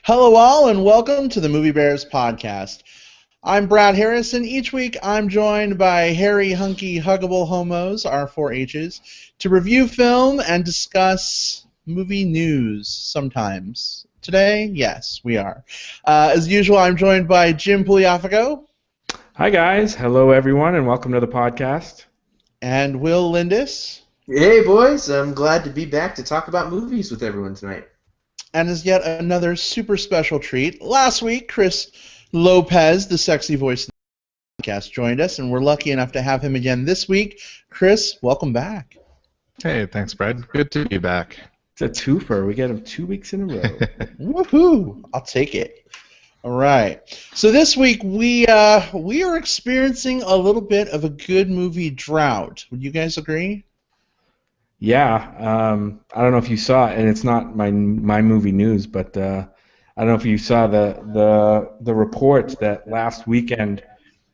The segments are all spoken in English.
Hello, all, and welcome to the Movie Bears podcast. I'm Brad Harris, and each week I'm joined by hairy, hunky, huggable homos, our four H's, to review film and discuss movie news sometimes. Today, yes, we are. As usual, I'm joined by Jim Pugliafico. Hi, guys. Hello, everyone, and welcome to the podcast. And Will Lindis. Hey, boys. I'm glad to be back to talk about movies with everyone tonight. And as yet another super special treat, last week Chris Lopez, the sexy voice of the podcast, joined us, and we're lucky enough to have him again this week. Chris, welcome back. Hey, thanks, Brad. Good to be back. It's a twofer. We get him 2 weeks in a row. Woohoo! I'll take it. All right. So this week we are experiencing a little bit of a good movie drought. Would you guys agree? Yeah. I don't know if you saw it, and it's not my movie news, but I don't know if you saw the report that last weekend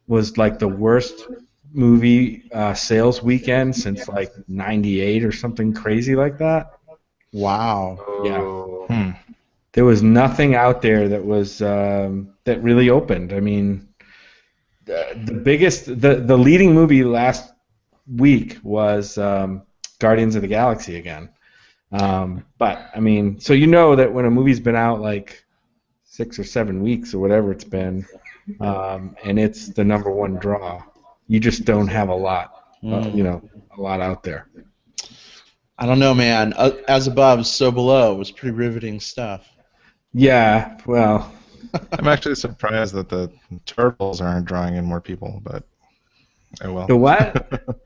was like the worst movie sales weekend since like '98 or something crazy like that. Wow. Yeah. There was nothing out there that was that really opened. I mean, the leading movie last week was Guardians of the Galaxy again. But I mean, so you know that when a movie's been out like 6 or 7 weeks or whatever it's been, and it's the number one draw, you just don't have a lot, a lot out there. I don't know, man. As above, so below was pretty riveting stuff. Yeah, well, I'm actually surprised that the Turtles aren't drawing in more people, but oh well. The what?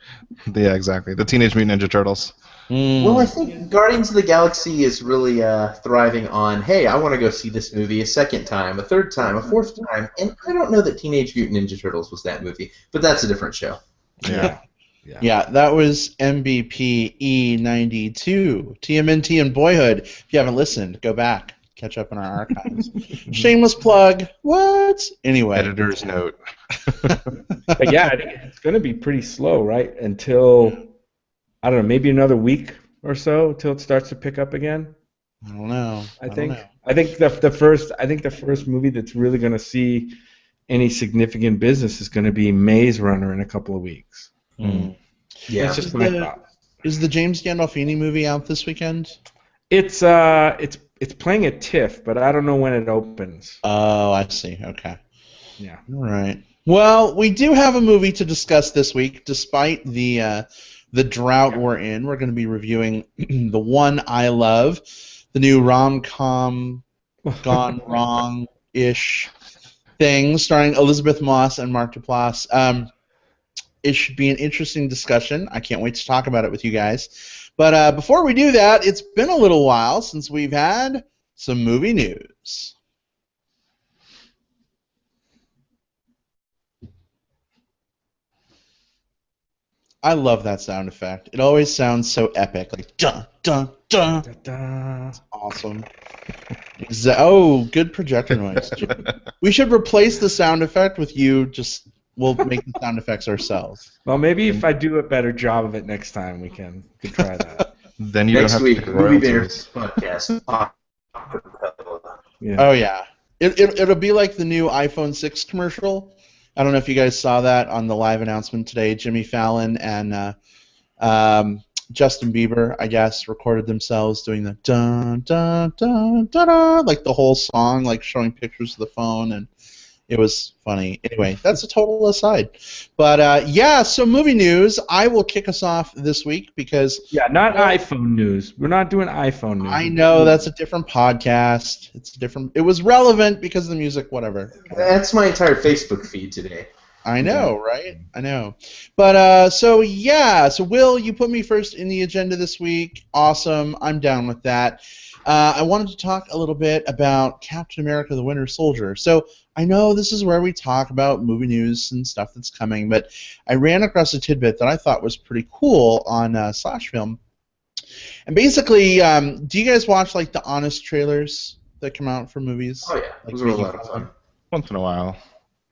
Yeah, exactly. The Teenage Mutant Ninja Turtles. Well, I think Guardians of the Galaxy is really thriving on, hey, I want to go see this movie a second time, a third time, a fourth time, and I don't know that Teenage Mutant Ninja Turtles was that movie, but that's a different show. Yeah. Yeah, that was MBP E92, TMNT and Boyhood. If you haven't listened, go back. Catch up in our archives. Shameless plug. What? Anyway. Editor's note. But yeah, I think it's going to be pretty slow, right? Until, I don't know, maybe another week or so until it starts to pick up again. I don't know. I think the first movie that's really going to see any significant business is going to be Maze Runner in a couple of weeks. Yeah. That's just my thought. Is the James Gandolfini movie out this weekend? It's playing at TIFF, but I don't know when it opens. Oh, I see. Okay. Yeah. All right. Well, we do have a movie to discuss this week, despite the drought we're in. We're going to be reviewing The One I Love, the new rom-com gone wrong-ish thing starring Elisabeth Moss and Mark Duplass. It should be an interesting discussion. I can't wait to talk about it with you guys. But before we do that, it's been a little while since we've had some movie news. I love that sound effect. It always sounds so epic, like dun dun dun. Da, da. It's awesome. Oh, good projector noise. We should replace the sound effect with you. We'll make the sound effects ourselves. Well, maybe if I do a better job of it next time, we can try that. Then you Next don't have week, to get Movie royalties. Bears podcast. Yeah. Oh yeah, it'll be like the new iPhone 6 commercial. I don't know if you guys saw that on the live announcement today. Jimmy Fallon and Justin Bieber, I guess, recorded themselves doing the dun dun dun dun dun, like the whole song, like showing pictures of the phone, and it was funny. Anyway, that's a total aside. But yeah, so movie news. I will kick us off this week because not iPhone news. We're not doing iPhone news. I know that's a different podcast. It's different. It was relevant because of the music, whatever. That's my entire Facebook feed today. I know, right? I know. But so Will, you put me first in the agenda this week. Awesome. I'm down with that. I wanted to talk a little bit about Captain America: The Winter Soldier. So I know this is where we talk about movie news and stuff that's coming, but I ran across a tidbit that I thought was pretty cool on Slash Film. And basically, do you guys watch like the honest trailers that come out for movies? Oh yeah, those are a lot of fun. Once in a while.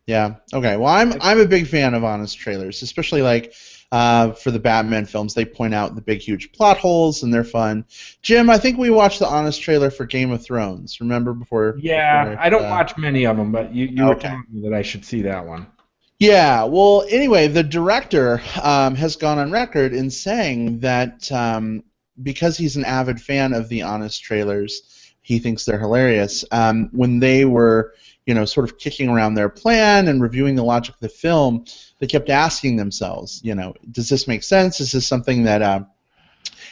Yeah. Okay. Well, I'm a big fan of honest trailers, especially like for the Batman films. They point out the big, huge plot holes, and they're fun. Jim, I think we watched the honest trailer for Game of Thrones. Remember before? Yeah, I don't watch many of them, but you were Okay. telling me that I should see that one. Yeah. Well, anyway, the director has gone on record in saying that because he's an avid fan of the honest trailers, he thinks they're hilarious. When they were sort of kicking around their plan and reviewing the logic of the film, they kept asking themselves, does this make sense? Is this something that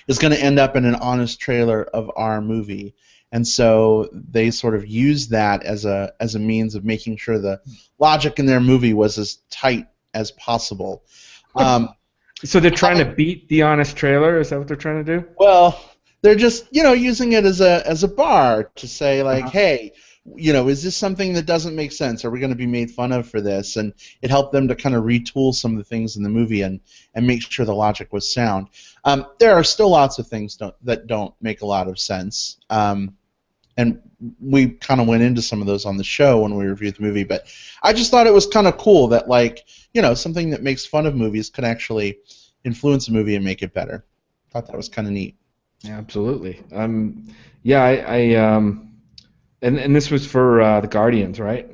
is going to end up in an honest trailer of our movie? And so they sort of used that as a means of making sure the logic in their movie was as tight as possible. So they're trying to beat the honest trailer? Is that what they're trying to do? Well, they're just using it as a bar to say like, hey, is this something that doesn't make sense? Are we going to be made fun of for this? And it helped them to kind of retool some of the things in the movie and make sure the logic was sound. There are still lots of things that don't make a lot of sense. And we kind of went into some of those on the show when we reviewed the movie. But I just thought it was kind of cool that, like, something that makes fun of movies could actually influence a movie and make it better. I thought that was kind of neat. Yeah, absolutely. And this was for the Guardians, right?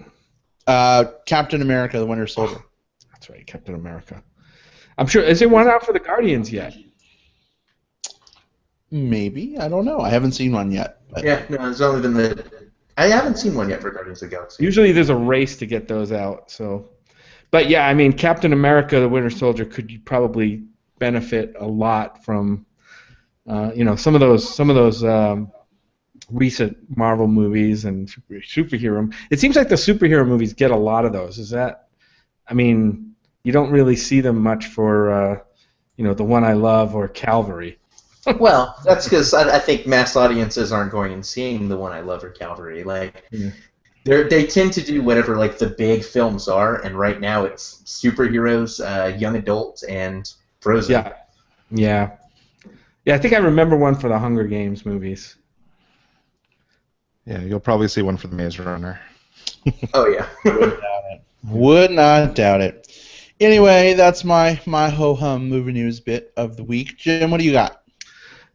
Captain America: The Winter Soldier. That's right, Captain America. I'm sure. Is there one out for the Guardians yet? Maybe. I don't know. I haven't seen one yet. But. Yeah, no, there's only been I haven't seen one yet for Guardians of the Galaxy. Usually there's a race to get those out. So, but yeah, I mean, Captain America: The Winter Soldier could probably benefit a lot from, some of those recent Marvel movies and superhero. It seems like the superhero movies get a lot of those. Is that? I mean, you don't really see them much for, The One I Love or Calvary. Well, that's because I think mass audiences aren't going and seeing The One I Love or Calvary. Like, they tend to do whatever like the big films are, and right now it's superheroes, young adults, and Frozen. Yeah. I think I remember one for the Hunger Games movies. Yeah, you'll probably see one for the Maze Runner. Oh yeah. Would not doubt it. Anyway, that's my ho-hum movie news bit of the week. Jim, what do you got?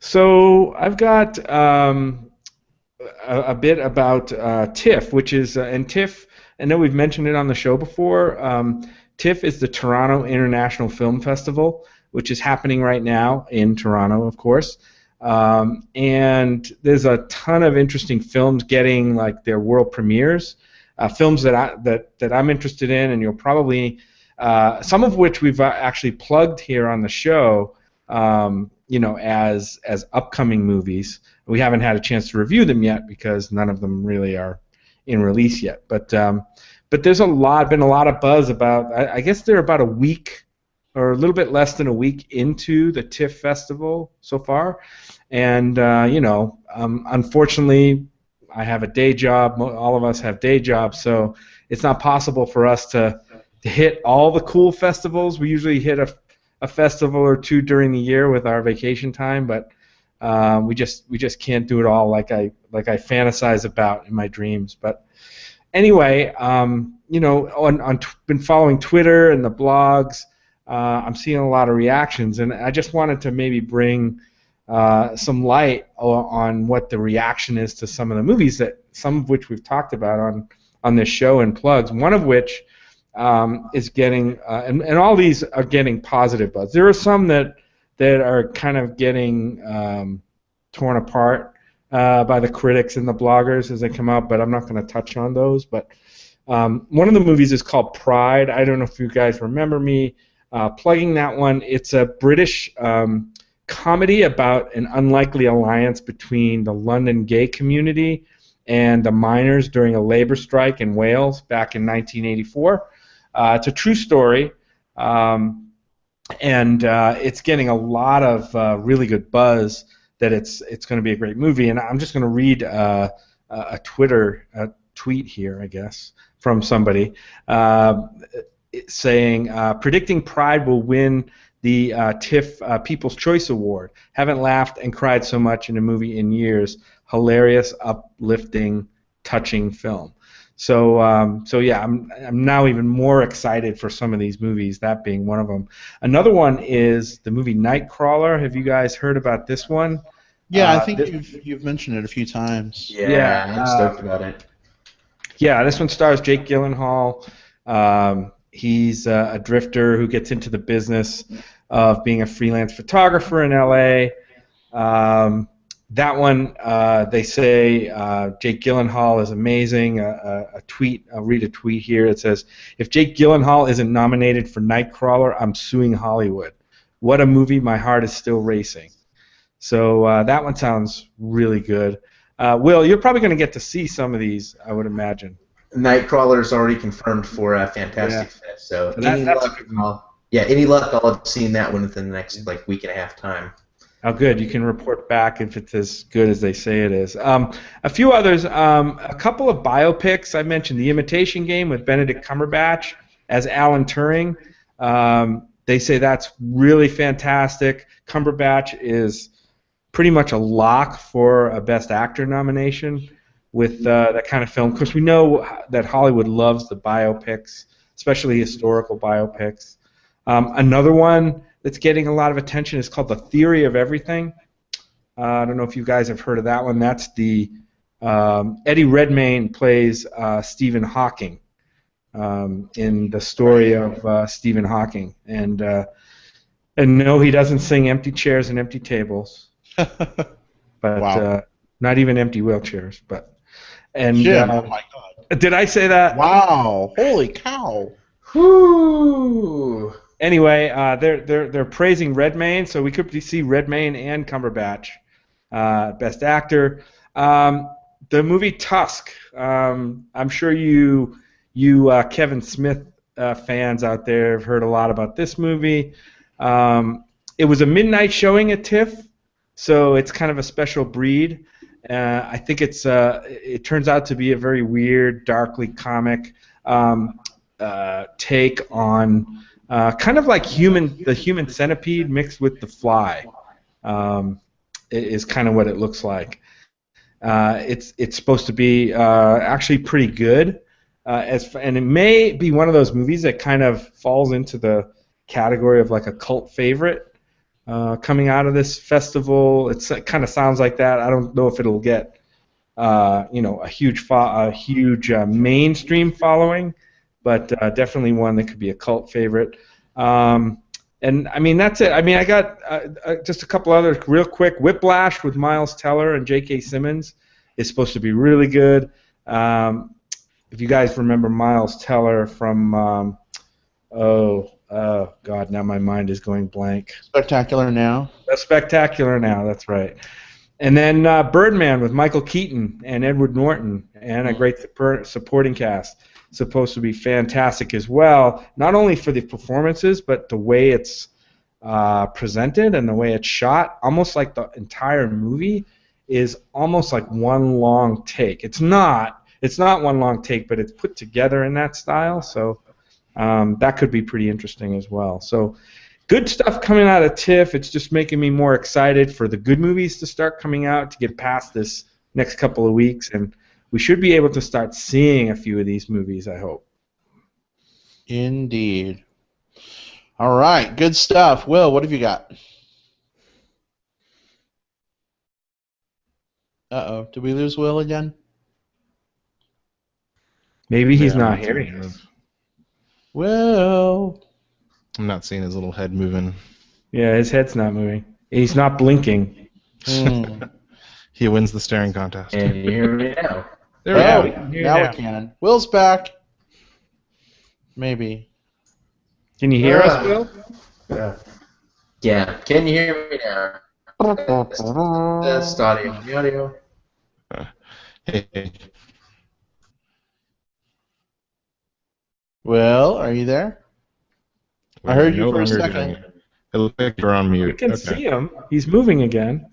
So I've got a bit about TIFF, which is and TIFF. I know we've mentioned it on the show before. TIFF is the Toronto International Film Festival, which is happening right now in Toronto, of course. And there's a ton of interesting films getting like their world premieres. Films that I'm interested in, and you'll probably some of which we've actually plugged here on the show. As upcoming movies. We haven't had a chance to review them yet because none of them really are in release yet. But there's been a lot of buzz about. I guess they're about a week or a little bit less than a week into the TIFF festival so far, and unfortunately, I have a day job. All of us have day jobs, so it's not possible for us to hit all the cool festivals. We usually hit a festival or two during the year with our vacation time, but we just can't do it all like I fantasize about in my dreams. But anyway, been following Twitter and the blogs. I'm seeing a lot of reactions, and I just wanted to maybe bring some light on what the reaction is to some of the movies some of which we've talked about on this show and plugs. One of which is getting, and all these are getting positive buzz. There are some that are kind of getting torn apart by the critics and the bloggers as they come out, but I'm not going to touch on those. But one of the movies is called Pride. I don't know if you guys remember me plugging that one. It's a British comedy about an unlikely alliance between the London gay community and the miners during a labor strike in Wales back in 1984. It's a true story, and it's getting a lot of really good buzz that it's going to be a great movie. And I'm just going to read a Twitter tweet here, I guess, from somebody saying, predicting Pride will win the TIFF People's Choice Award. Haven't laughed and cried so much in a movie in years. Hilarious, uplifting, touching film. So yeah, I'm now even more excited for some of these movies. That being one of them. Another one is the movie Nightcrawler. Have you guys heard about this one? Yeah, I think you've mentioned it a few times. Yeah, I'm stoked about it. Yeah, this one stars Jake Gyllenhaal. He's a drifter who gets into the business of being a freelance photographer in LA. That one, they say Jake Gyllenhaal is amazing. A tweet, I'll read a tweet here. It says, "If Jake Gyllenhaal isn't nominated for Nightcrawler, I'm suing Hollywood. What a movie, my heart is still racing." So that one sounds really good. Will, you're probably going to get to see some of these, I would imagine. Nightcrawler is already confirmed for Fantastic Fest, so any luck, I'll have seen that one within the next week and a half time. Oh, good. You can report back if it's as good as they say it is. A few others. A couple of biopics. I mentioned The Imitation Game with Benedict Cumberbatch as Alan Turing. They say that's really fantastic. Cumberbatch is pretty much a lock for a Best Actor nomination with that kind of film. Of course, we know that Hollywood loves the biopics, especially historical biopics. Another one that's getting a lot of attention is called The Theory of Everything. I don't know if you guys have heard of that one. That's the Eddie Redmayne plays Stephen Hawking in the story of Stephen Hawking. And no, he doesn't sing Empty Chairs and Empty Tables. But Wow. Not even empty wheelchairs. But Oh my God. did I say that? Wow. Holy cow. Whoo! Anyway, they're praising Redmayne, so we could see Redmayne and Cumberbatch, Best Actor. The movie Tusk. I'm sure you Kevin Smith fans out there have heard a lot about this movie. It was a midnight showing at TIFF. So it's kind of a special breed. I think it turns out to be a very weird, darkly comic take on kind of like the human centipede mixed with The Fly. Is kind of what it looks like. It's supposed to be actually pretty good, and it may be one of those movies that kind of falls into the category of like a cult favorite. Coming out of this festival, it kind of sounds like that. I don't know if it'll get a huge mainstream following, but definitely one that could be a cult favorite. And I mean that's it. I mean I got just a couple others real quick. Whiplash with Miles Teller and J.K. Simmons is supposed to be really good. If you guys remember Miles Teller from Oh, God, now my mind is going blank. Spectacular Now. Spectacular Now, that's right. And then Birdman with Michael Keaton and Edward Norton and a great supporting cast. Supposed to be fantastic as well, not only for the performances, but the way it's presented and the way it's shot. Almost like the entire movie is almost like one long take. It's not one long take, but it's put together in that style, so... that could be pretty interesting as well. So, good stuff coming out of TIFF. It's just making me more excited for the good movies to start coming out to get past this next couple of weeks, and we should be able to start seeing a few of these movies, I hope. Indeed. All right, good stuff. Will, what have you got? Uh-oh, did we lose Will again? Maybe he's not hearing us. Will. I'm not seeing his little head moving. Yeah, his head's not moving. He's not blinking. He wins the staring contest. And you hear me now. There we go. Now we can. Will's back. Maybe. Can you hear us, Will? Yeah. Can you hear me now? Test audio. Hey. Will, are you there? I heard you for a second. It looks like you're on mute. We can see him. He's moving again.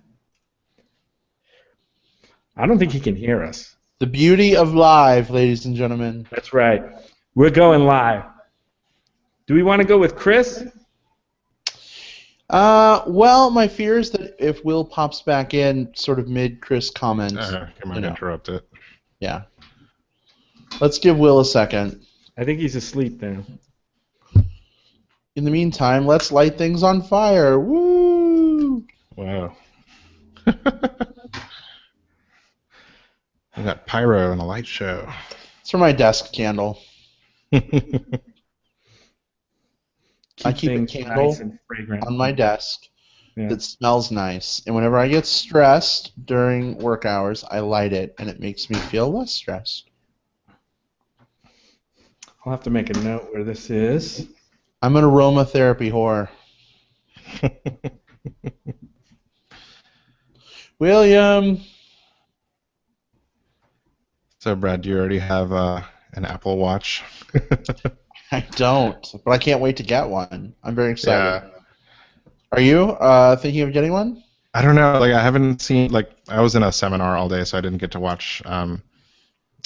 I don't think he can hear us. The beauty of live, ladies and gentlemen. That's right. We're going live. Do we want to go with Chris? Well, my fear is that if Will pops back in sort of mid-Chris comments... You might interrupt it. Yeah. Let's give Will a second. I think he's asleep there. In the meantime, let's light things on fire. Woo! Wow. We got pyro and a light show. It's for my desk candle. I keep a things candle nice and fragrant. on my desk Yeah. that smells nice. And whenever I get stressed during work hours, I light it, and it makes me feel less stressed. I'll have to make a note where this is. I'm an aromatherapy whore. William. So, Brad, do you already have an Apple Watch? I don't, but I can't wait to get one. I'm very excited. Yeah. Are you thinking of getting one? I don't know. Like, I haven't seen. Like, I was in a seminar all day, so I didn't get to watch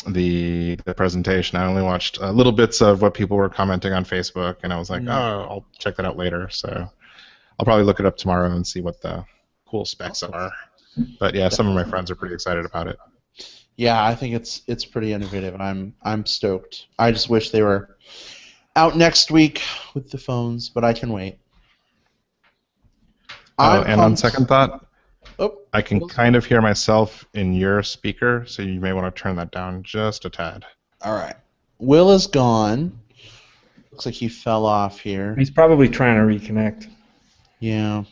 the presentation. I only watched little bits of what people were commenting on Facebook, and I was like, oh, I'll check that out later. So, I'll probably look it up tomorrow and see what the cool specs are. But yeah, some of my friends are pretty excited about it. Yeah, I think it's pretty innovative. I'm stoked. I just wish they were out next week with the phones, but I can wait. And on second thought, I can Will's kind of hear myself in your speaker, so you may want to turn that down just a tad. All right. Will is gone. Looks like he fell off here. He's probably trying to reconnect. Yeah.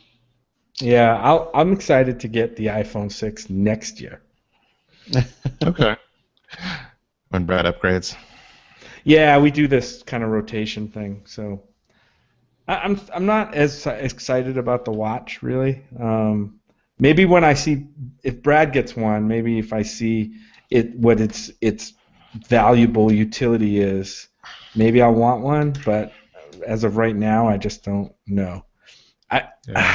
Yeah, I'm excited to get the iPhone 6 next year. Okay. When Brad upgrades. Yeah, we do this kind of rotation thing, so I'm not as excited about the watch really. Maybe when I see if Brad gets one, maybe if I see what its valuable utility is, maybe I'll want one. But as of right now, I just don't know. I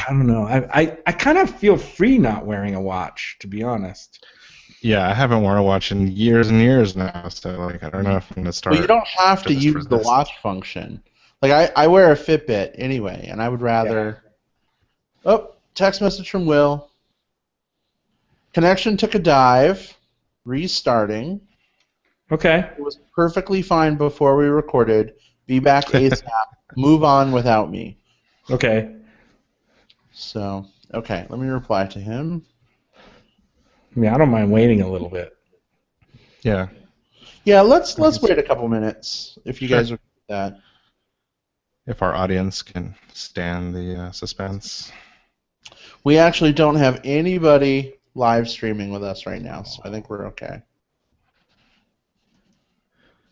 don't know. I kind of feel free not wearing a watch, to be honest. Yeah, I haven't worn a watch in years and years now, so like I don't know if I'm gonna start. Well, you don't have to just use for the this. watch function. Like I wear a Fitbit anyway, and I would rather. Yeah. Oh, text message from Will. Connection took a dive. Restarting. Okay. It was perfectly fine before we recorded. Be back ASAP. Move on without me. Okay. So, okay, let me reply to him. I mean, I don't mind waiting a little bit. Yeah. Yeah, let's wait a couple minutes if you guys are with that. If our audience can stand the suspense. We actually don't have anybody live streaming with us right now, so I think we're okay.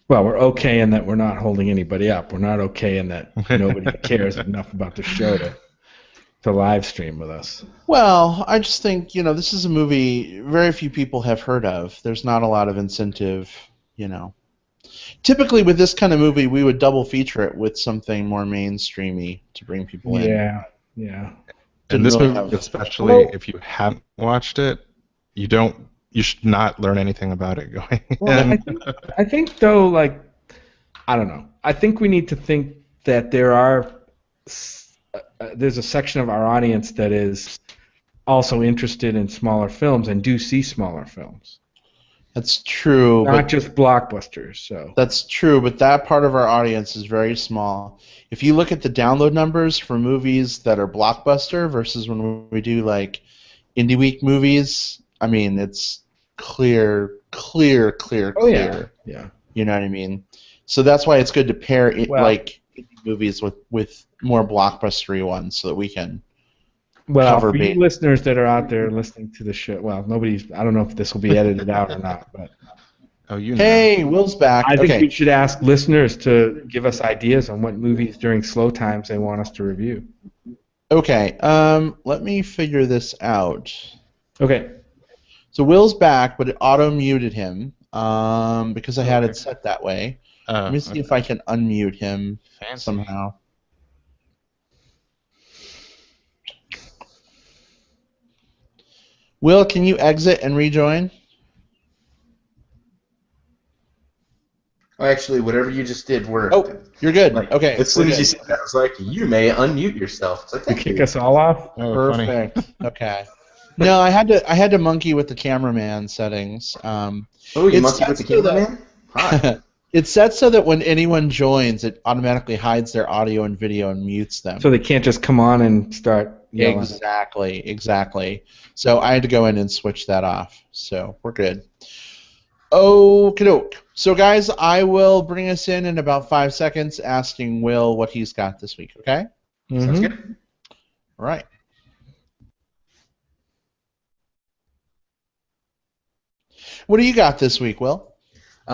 Well, we're okay in that we're not holding anybody up. We're not okay in that nobody cares enough about the show to live stream with us. Well, I just think, this is a movie very few people have heard of. There's not a lot of incentive, Typically with this kind of movie, we would double feature it with something more mainstreamy to bring people in. Yeah. And this really movie, especially if you haven't watched it, you should not learn anything about it going in. I think though, like, I don't know. I think we need to think that there's a section of our audience that is also interested in smaller films and do see smaller films. That's true. Not just blockbusters. So that's true, but that part of our audience is very small. If you look at the download numbers for movies that are blockbuster versus when we do like Indie Week movies, I mean, it's clear. Oh, yeah. You know what I mean? So that's why it's good to pair like indie movies with more blockbustery ones so that we can cover for you listeners that are out there listening to the show, I don't know if this will be edited out or not, but hey, Will's back. I think we should ask listeners to give us ideas on what movies during slow times they want us to review. Okay, let me figure this out. Okay. So Will's back, but it auto-muted him because I had it set that way. Let me see if I can unmute him somehow. Will, can you exit and rejoin? Actually, whatever you just did worked. Oh, you're good. Okay. As soon as you said that, I was like, you may unmute yourself. It's like, You kick us all off? Perfect. Okay. No, I had to monkey with the cameraman settings. You monkey with the cameraman? Hi. It's set so that when anyone joins, it automatically hides their audio and video and mutes them. So they can't just come on and start yelling. Exactly. So I had to go in and switch that off. So we're good. Okie doke. So guys, I will bring us in about 5 seconds, asking Will what he's got this week. Okay? Sounds good. All right. What do you got this week, Will? We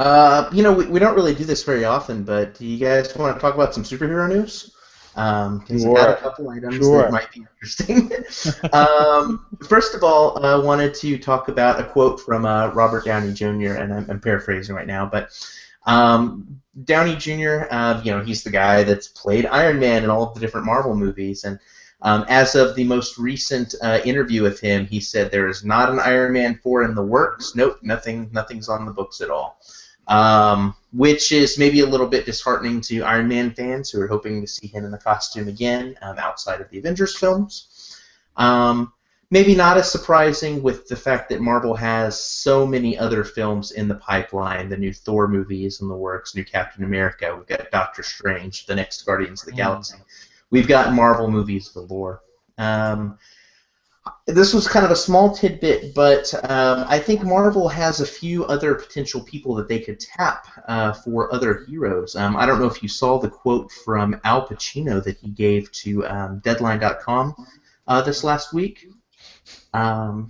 don't really do this very often, but do you guys want to talk about some superhero news? Because I have a couple items that might be interesting. First of all, I wanted to talk about a quote from Robert Downey Jr., and I'm paraphrasing right now, but Downey Jr., he's the guy that's played Iron Man in all of the different Marvel movies, and as of the most recent interview with him, he said there is not an Iron Man 4 in the works. Nope, nothing's on the books at all. Which is maybe a little bit disheartening to Iron Man fans who are hoping to see him in the costume again outside of the Avengers films. Maybe not as surprising with the fact that Marvel has so many other films in the pipeline. The new Thor movie is in the works, new Captain America, we've got Doctor Strange, the next Guardians of the Galaxy. We've got Marvel movies galore. This was kind of a small tidbit, but I think Marvel has a few other potential people that they could tap for other heroes. I don't know if you saw the quote from Al Pacino that he gave to Deadline.com this last week.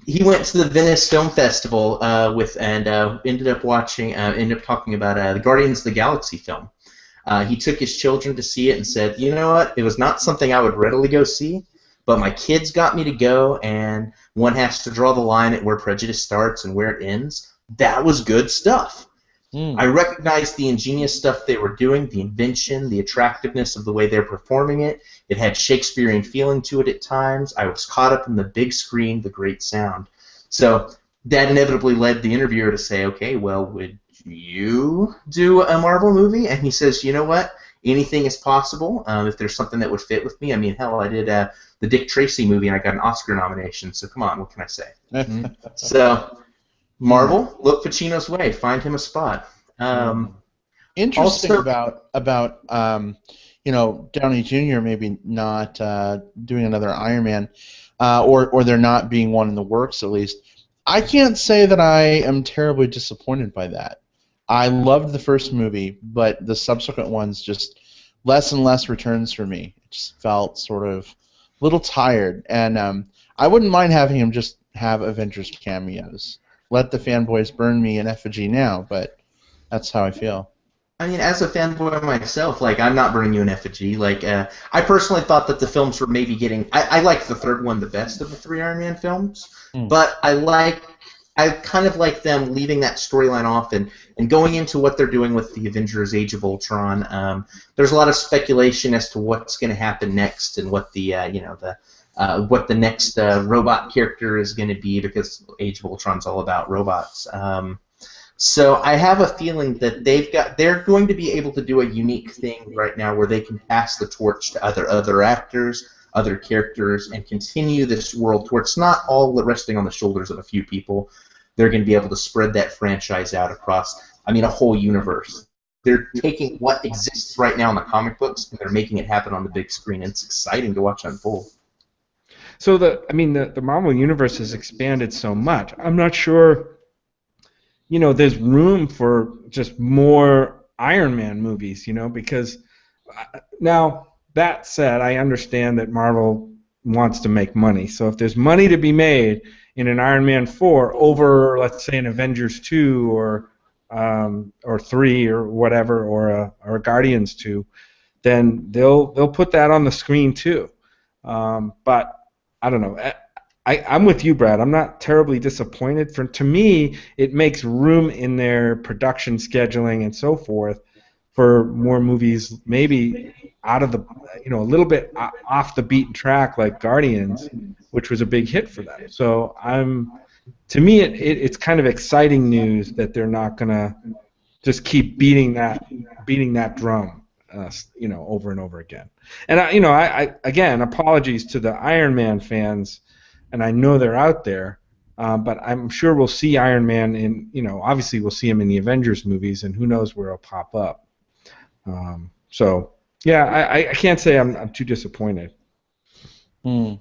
He went to the Venice Film Festival ended up talking about the Guardians of the Galaxy film. He took his children to see it and said, you know what, it was not something I would readily go see, but my kids got me to go, and one has to draw the line at where prejudice starts and where it ends. That was good stuff. I recognized the ingenious stuff they were doing, the invention, the attractiveness of the way they're performing it. It had Shakespearean feeling to it at times. I was caught up in the big screen, the great sound. So that inevitably led the interviewer to say, okay, well, would you do a Marvel movie? And he says, you know what? Anything is possible. If there's something that would fit with me. I mean, hell, I did the Dick Tracy movie, and I got an Oscar nomination. So come on, what can I say? So, Marvel, look Pacino's way. Find him a spot. Interesting also, about Downey Jr. maybe not doing another Iron Man, or there not being one in the works at least. I can't say that I am terribly disappointed by that. I loved the first movie, but the subsequent ones just less and less returns for me. It just felt sort of a little tired, and I wouldn't mind having him just have Avengers cameos. Let the fanboys burn me in effigy now, but that's how I feel. I mean, as a fanboy myself, I'm not burning you in effigy. I personally thought that the films were maybe getting. I liked the third one the best of the three Iron Man films, but I kind of like them leaving that storyline off and going into what they're doing with the Avengers: Age of Ultron. There's a lot of speculation as to what's going to happen next and what the what the next robot character is going to be, because Age of Ultron's all about robots. So I have a feeling that they're going to be able to do a unique thing right now where they can pass the torch to other actors, other characters, and continue this world where it's not all resting on the shoulders of a few people. They're going to be able to spread that franchise out across, a whole universe. They're taking what exists right now in the comic books and they're making it happen on the big screen. It's exciting to watch unfold. So the Marvel universe has expanded so much. I'm not sure, there's room for just more Iron Man movies, because now that said, I understand that Marvel wants to make money. So if there's money to be made in an Iron Man 4 over, let's say, an Avengers 2 or 3 or whatever, or a Guardians 2, then they'll put that on the screen too. But I don't know. I'm with you, Brad. I'm not terribly disappointed. To me, it makes room in their production scheduling and so forth for more movies, maybe out of the, a little bit off the beaten track, like Guardians, which was a big hit for them. So to me, it's kind of exciting news that they're not gonna just keep beating that drum, over and over again. And I again, apologies to the Iron Man fans, and I know they're out there. But I'm sure we'll see Iron Man in, obviously we'll see him in the Avengers movies, and who knows where he'll pop up. So, yeah, I can't say I'm too disappointed. All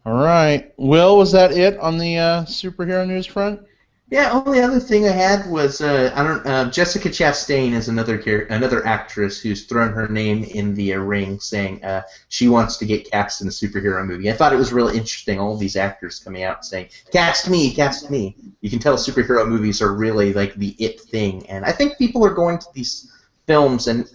right. Will, was that it on the superhero news front? Yeah, only other thing I had was Jessica Chastain is another actress who's thrown her name in the ring, saying she wants to get cast in a superhero movie. I thought it was really interesting. All of these actors coming out saying, "Cast me, cast me." You can tell superhero movies are really like the it thing, and I think people are going to these films and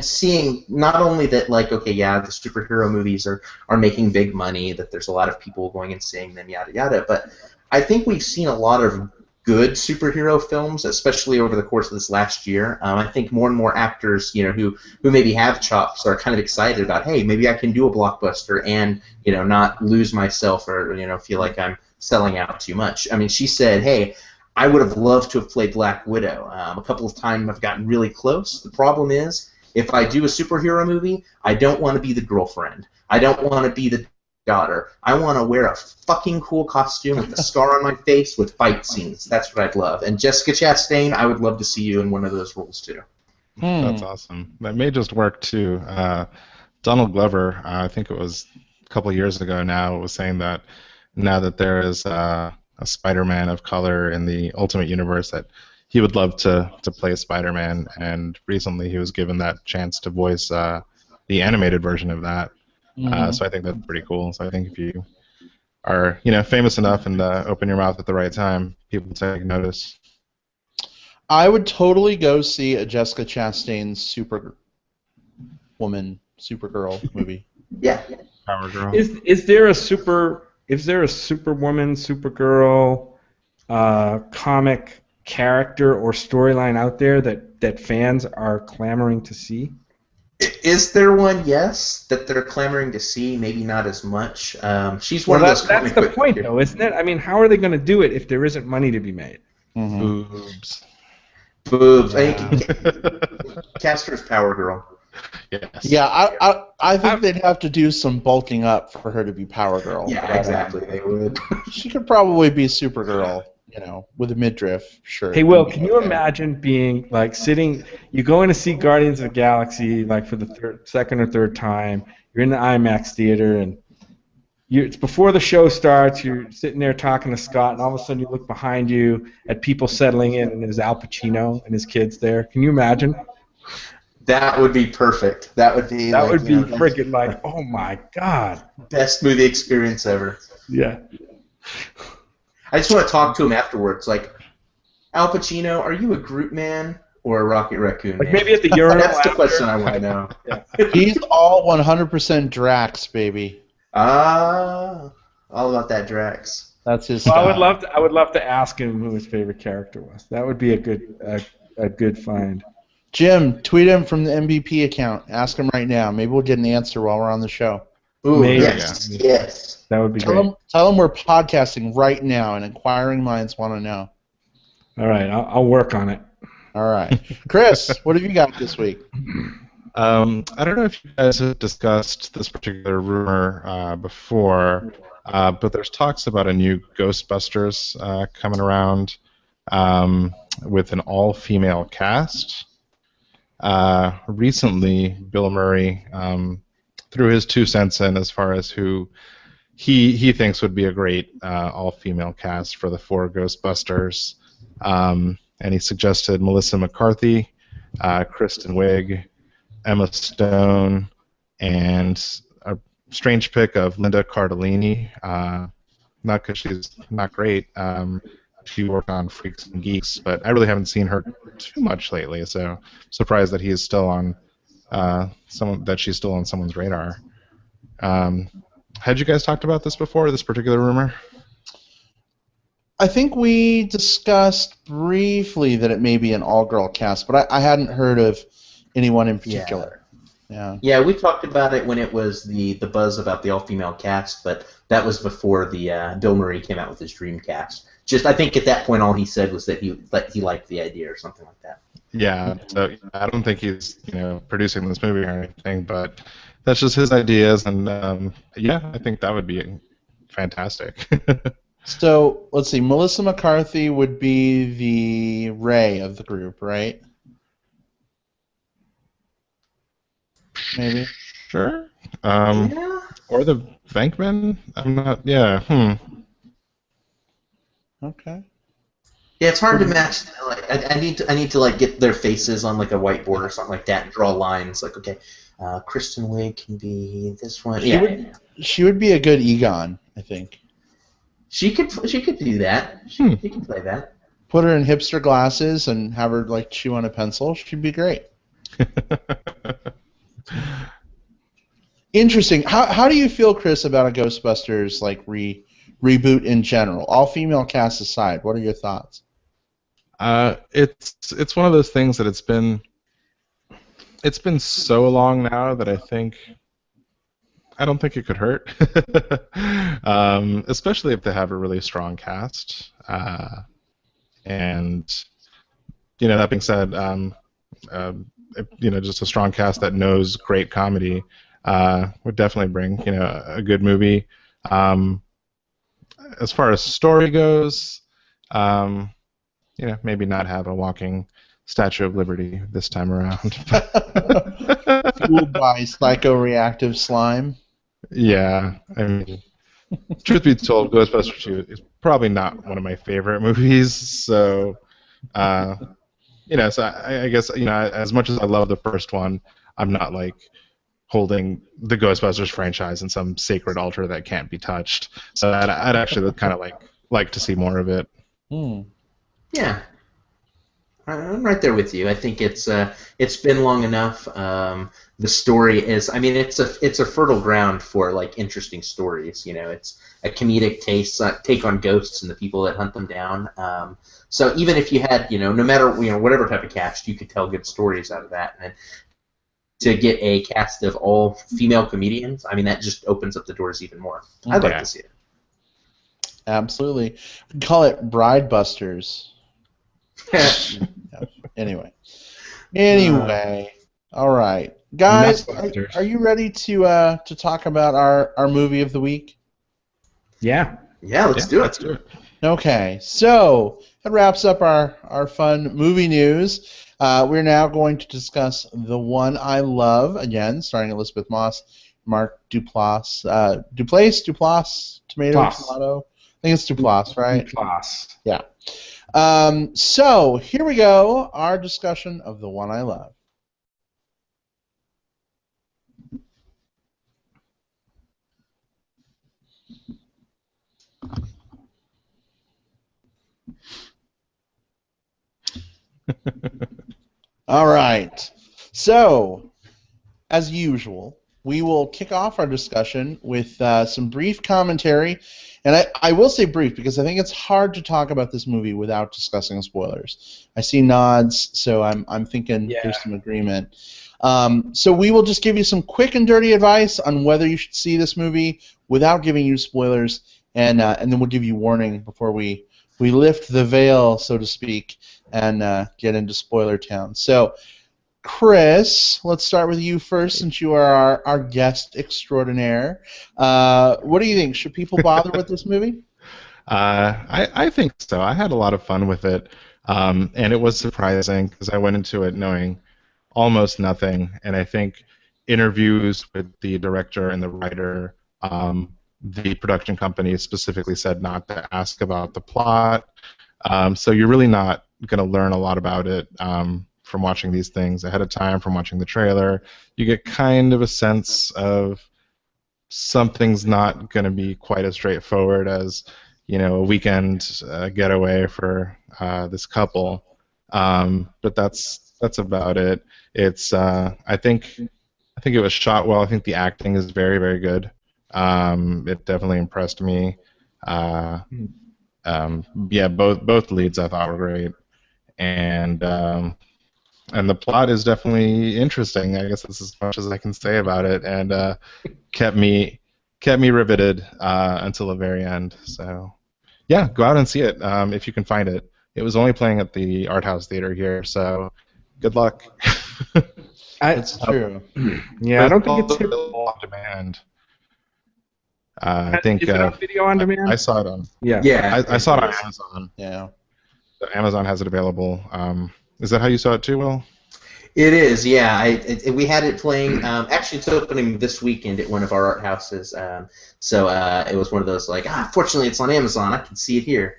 seeing not only that, like, okay, yeah, the superhero movies are making big money, that there's a lot of people going and seeing them, yada yada, but I think we've seen a lot of good superhero films, especially over the course of this last year. I think more and more actors, who maybe have chops, are kind of excited about, hey, maybe I can do a blockbuster and, not lose myself or, feel like I'm selling out too much. I mean, she said, hey, I would have loved to have played Black Widow. A couple of times I've gotten really close. The problem is, if I do a superhero movie, I don't want to be the girlfriend. I don't want to be the daughter. I want to wear a fucking cool costume with a scar on my face with fight scenes. That's what I'd love. And Jessica Chastain, I would love to see you in one of those roles too. That's awesome. That may just work too. Donald Glover, I think it was a couple of years ago now, was saying that now that there is a Spider-Man of color in the Ultimate Universe, that he would love to play Spider-Man, and recently he was given that chance to voice the animated version of that. So I think that's pretty cool. So I think if you are, famous enough and open your mouth at the right time, people take notice. I would totally go see a Jessica Chastain Supergirl movie. Yeah. Power Girl. Is there a Superwoman, Supergirl comic character or storyline out there that fans are clamoring to see? Is there one? Yes, that they're clamoring to see. Maybe not as much. She's one of those. That's the point, though, isn't it? I mean, how are they going to do it if there isn't money to be made? Boobs. Boobs. I think Castor's Power Girl. Yes. Yeah, I think they'd have to do some bulking up for her to be Power Girl. Yeah, exactly. They would. She could probably be Supergirl, with a midriff shirt. Hey, Will, can you imagine being you're going to see Guardians of the Galaxy for the second or third time, you're in the IMAX theater, and it's before the show starts, you're sitting there talking to Scott, and all of a sudden you look behind you at people settling in, and there's Al Pacino and his kids there. Can you imagine? That would be perfect. That would be freaking oh my God. Best movie experience ever. Yeah. I just want to talk to him afterwards. Like, Al Pacino, are you a Groot man or a Rocket Raccoon man? Maybe at the urinal. That's the question I want to know. Yeah. He's all 100% Drax, baby. All about that Drax. That's his. Well, I would love to ask him who his favorite character was. That would be a good find. Jim, tweet him from the MBP account. Ask him right now. Maybe we'll get an answer while we're on the show. Ooh, Maybe. Yes. That would be great. Tell him we're podcasting right now, and inquiring minds want to know. All right, I'll work on it. All right. Chris, what have you got this week? I don't know if you guys have discussed this particular rumor before, but there's talks about a new Ghostbusters coming around with an all-female cast. Recently, Bill Murray threw his 2 cents in as far as who he thinks would be a great all-female cast for the 4 Ghostbusters, and he suggested Melissa McCarthy, Kristen Wiig, Emma Stone, and a strange pick of Linda Cardellini. Not because she's not great. She worked on Freaks and Geeks, but I really haven't seen her too much lately. So surprised that he's still on she's still on someone's radar. Had you guys talked about this before, this particular rumor? I think we discussed briefly that it may be an all-girl cast, but I hadn't heard of anyone in particular. Yeah, we talked about it when it was the buzz about the all-female cast, but that was before the Bill Murray came out with his dream cast. I think at that point all he said was that he liked the idea or something like that. Yeah, so I don't think he's producing this movie or anything, but that's just his ideas, and I think that would be fantastic. So let's see. Melissa McCarthy would be the Ray of the group, right? Maybe. Sure. Yeah. Or the Venkman? I'm not. Yeah. Okay. Yeah, it's hard to match. Like, I need to like get their faces on like a whiteboard or something like that and draw lines. Like, okay, Kristen Wiig can be this one. She would be a good Egon, I think. She could do that. She can play that. Put her in hipster glasses and have her like chew on a pencil. She'd be great. Interesting. How do you feel, Chris, about a Ghostbusters like reboot in general? All female cast aside, what are your thoughts? It's one of those things that it's been so long now that I don't think it could hurt, especially if they have a really strong cast. And that being said, just a strong cast that knows great comedy would definitely bring a good movie. As far as story goes, maybe not have a walking Statue of Liberty this time around. Fueled by psychoreactive slime. Yeah, I mean, truth be told, Ghostbusters 2 is probably not one of my favorite movies. So, so I guess as much as I love the first one, I'm not like holding the Ghostbusters franchise in some sacred altar that can't be touched. So I'd actually kind of like to see more of it. Yeah, I'm right there with you. I think it's been long enough. The story is, I mean, it's a fertile ground for like interesting stories. It's a comedic take on ghosts and the people that hunt them down. So even if you had, no matter whatever type of cast, you could tell good stories out of that. And to get a cast of all female comedians, I mean, that just opens up the doors even more. I'd like to see it. Absolutely. We can call it Bride Busters. Anyway, all right, guys, are you ready to talk about our movie of the week? Yeah, let's do it. Okay, so that wraps up our fun movie news. We're now going to discuss The One I Love, again, starring Elisabeth Moss, Mark Duplass, tomato. I think it's Duplass, right? Duplass. Yeah. So here we go, our discussion of The One I Love. All right. So, as usual, we will kick off our discussion with some brief commentary. And I will say brief because I think it's hard to talk about this movie without discussing spoilers. I see nods, so I'm thinking there's some agreement. So we will just give you some quick and dirty advice on whether you should see this movie without giving you spoilers, and then we'll give you warning before we lift the veil, so to speak, and get into spoiler town. So, Chris, let's start with you first, since you are our guest extraordinaire. What do you think? Should people bother with this movie? I think so. I had a lot of fun with it, and it was surprising because I went into it knowing almost nothing, and I think interviews with the director and the writer, the production company specifically said not to ask about the plot, so you're really not going to learn a lot about it from watching these things ahead of time, from watching the trailer. You get kind of a sense of something's not going to be quite as straightforward as, a weekend getaway for this couple. But that's about it. It's I think it was shot well. I think the acting is very, very good. It definitely impressed me. Both leads I thought were great, and the plot is definitely interesting. I guess that's as much as I can say about it, and kept me riveted until the very end. So, yeah, go out and see it if you can find it. It was only playing at the Art House Theater here, so good luck. That's true. Yeah, I don't think it's available on demand. I think Is it on video on demand? I saw it on. Yeah. I saw it on Amazon. Yeah. Amazon has it available. Is that how you saw it too, Will? It is, yeah. We had it playing. Actually, it's opening this weekend at one of our art houses. So it was one of those like, fortunately, it's on Amazon. I can see it here.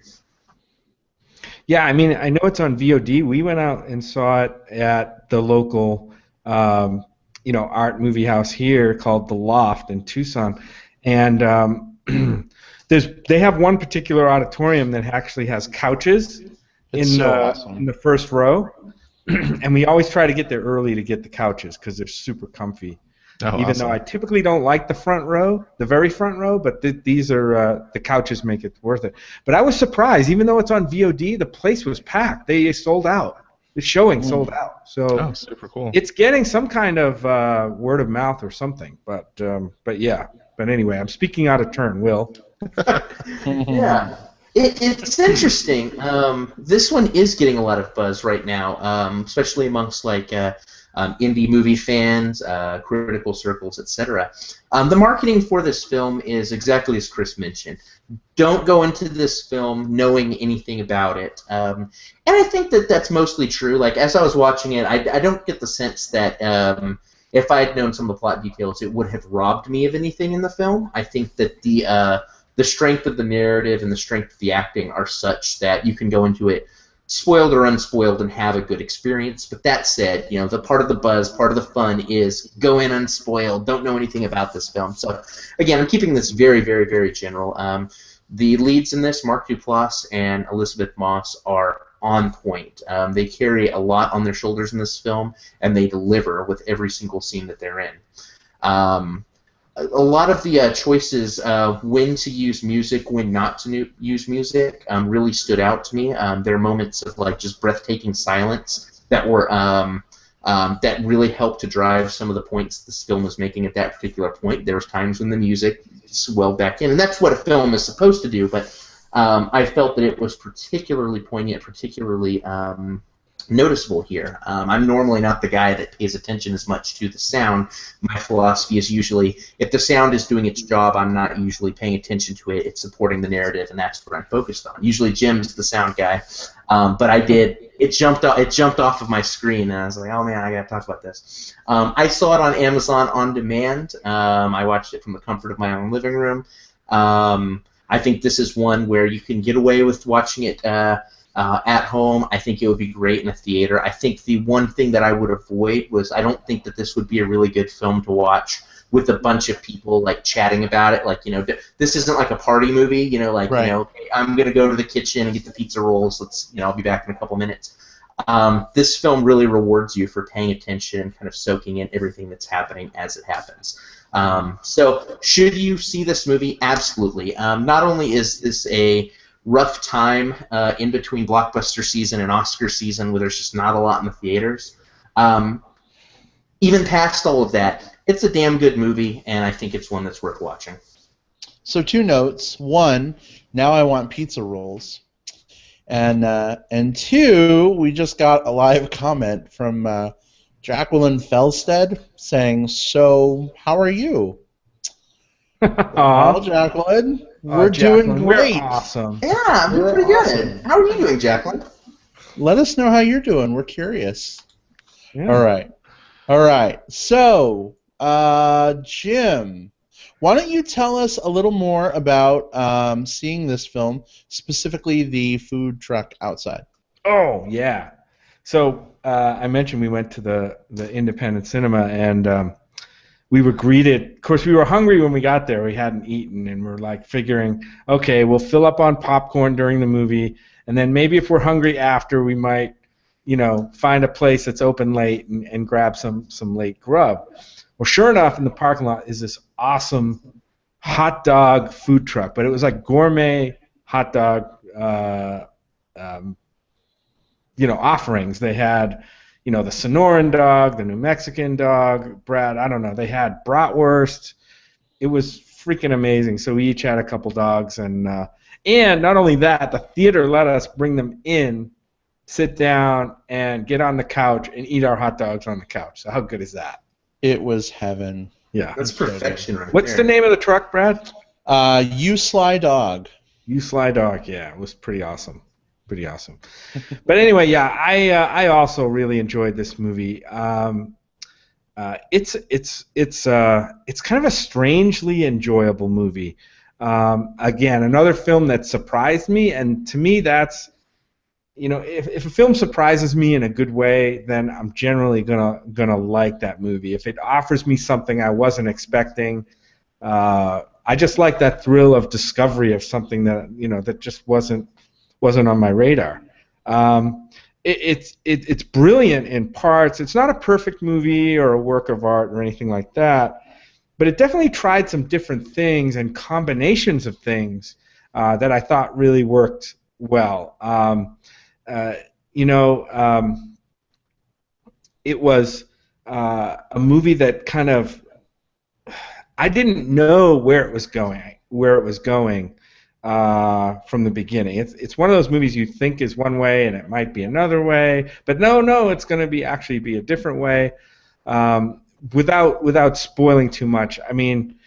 Yeah, I mean, I know it's on VOD. We went out and saw it at the local, art movie house here called The Loft in Tucson, and they have one particular auditorium that actually has couches in the first row, and we always try to get there early to get the couches because they're super comfy. Even though I typically don't like the front row, the very front row, but these are the couches make it worth it. But I was surprised, even though it's on VOD, the place was packed. They sold out. The showing sold out. So super cool. It's getting some kind of word of mouth or something. But yeah. But anyway, I'm speaking out of turn, Will. Yeah. It's interesting. This one is getting a lot of buzz right now, especially amongst like indie movie fans, critical circles, etc. The marketing for this film is exactly as Chris mentioned. Don't go into this film knowing anything about it, and I think that that's mostly true. Like as I was watching it, I don't get the sense that if I had known some of the plot details, it would have robbed me of anything in the film. I think that the strength of the narrative and the strength of the acting are such that you can go into it spoiled or unspoiled and have a good experience. But that said, the part of the buzz, part of the fun is go in unspoiled, don't know anything about this film. So again, I'm keeping this very, very, very general. The leads in this, Mark Duplass and Elisabeth Moss, are on point. They carry a lot on their shoulders in this film, and they deliver with every single scene that they're in. A lot of the choices when to use music, when not to use music, really stood out to me. There are moments of like just breathtaking silence that were that really helped to drive some of the points this film was making at that particular point. There was times when the music swelled back in, and that's what a film is supposed to do. But I felt that it was particularly poignant, particularly noticeable here. I'm normally not the guy that pays attention as much to the sound. My philosophy is usually, if the sound is doing its job, I'm not usually paying attention to it. It's supporting the narrative, and that's what I'm focused on. Usually Jim's the sound guy, but I did. It jumped off of my screen, and I was like, oh man, I gotta talk about this. I saw it on Amazon on demand. I watched it from the comfort of my own living room. I think this is one where you can get away with watching it at home. I think it would be great in a theater. I think the one thing that I would avoid was I don't think that this would be a really good film to watch with a bunch of people like chatting about it. Like, this isn't like a party movie. Right. Okay, I'm gonna go to the kitchen and get the pizza rolls. I'll be back in a couple minutes. This film really rewards you for paying attention and kind of soaking in everything that's happening as it happens. So should you see this movie? Absolutely. Not only is this a rough time in between blockbuster season and Oscar season where there's just not a lot in the theaters. Even past all of that, it's a damn good movie, and I think it's one that's worth watching. So 2 notes. 1, now I want pizza rolls. And 2, we just got a live comment from Jacqueline Felstead saying, so how are you? Well, Jacqueline, we're doing great. We're awesome. Yeah, we're pretty good. How are you doing, Jacqueline? Let us know how you're doing. We're curious. Yeah. All right. So, Jim, why don't you tell us a little more about seeing this film, specifically the food truck outside? Oh, yeah. So I mentioned we went to the independent cinema, and we were greeted. Of course, we were hungry when we got there. We hadn't eaten, and we're like figuring, okay, we'll fill up on popcorn during the movie, and then maybe if we're hungry after, we might, find a place that's open late and grab some late grub. Well, sure enough, in the parking lot is this awesome hot dog food truck, but it was like gourmet hot dog, offerings. They had, the Sonoran dog, the New Mexican dog, Brad, I don't know. They had bratwurst. It was freaking amazing. So we each had a couple dogs, and not only that, the theater let us bring them in, sit down, and get on the couch and eat our hot dogs on the couch. So how good is that? It was heaven. Yeah. That's perfection right What's there. the name of the truck, Brad? You Sly Dog. You Sly Dog, yeah, it was pretty awesome. Pretty awesome. But anyway, yeah, I also really enjoyed this movie. It's kind of a strangely enjoyable movie. Again, another film that surprised me, and to me, that's, you know, if a film surprises me in a good way, then I'm generally gonna like that movie. If it offers me something I wasn't expecting, I just like that thrill of discovery of something that, you know, that just wasn't on my radar. It's brilliant in parts. It's not a perfect movie or a work of art or anything like that, but it definitely tried some different things and combinations of things that I thought really worked well. It was a movie that kind of, I didn't know where it was going from the beginning. It's one of those movies you think is one way and it might be another way, but no, it's going to actually be a different way. Without spoiling too much, I mean,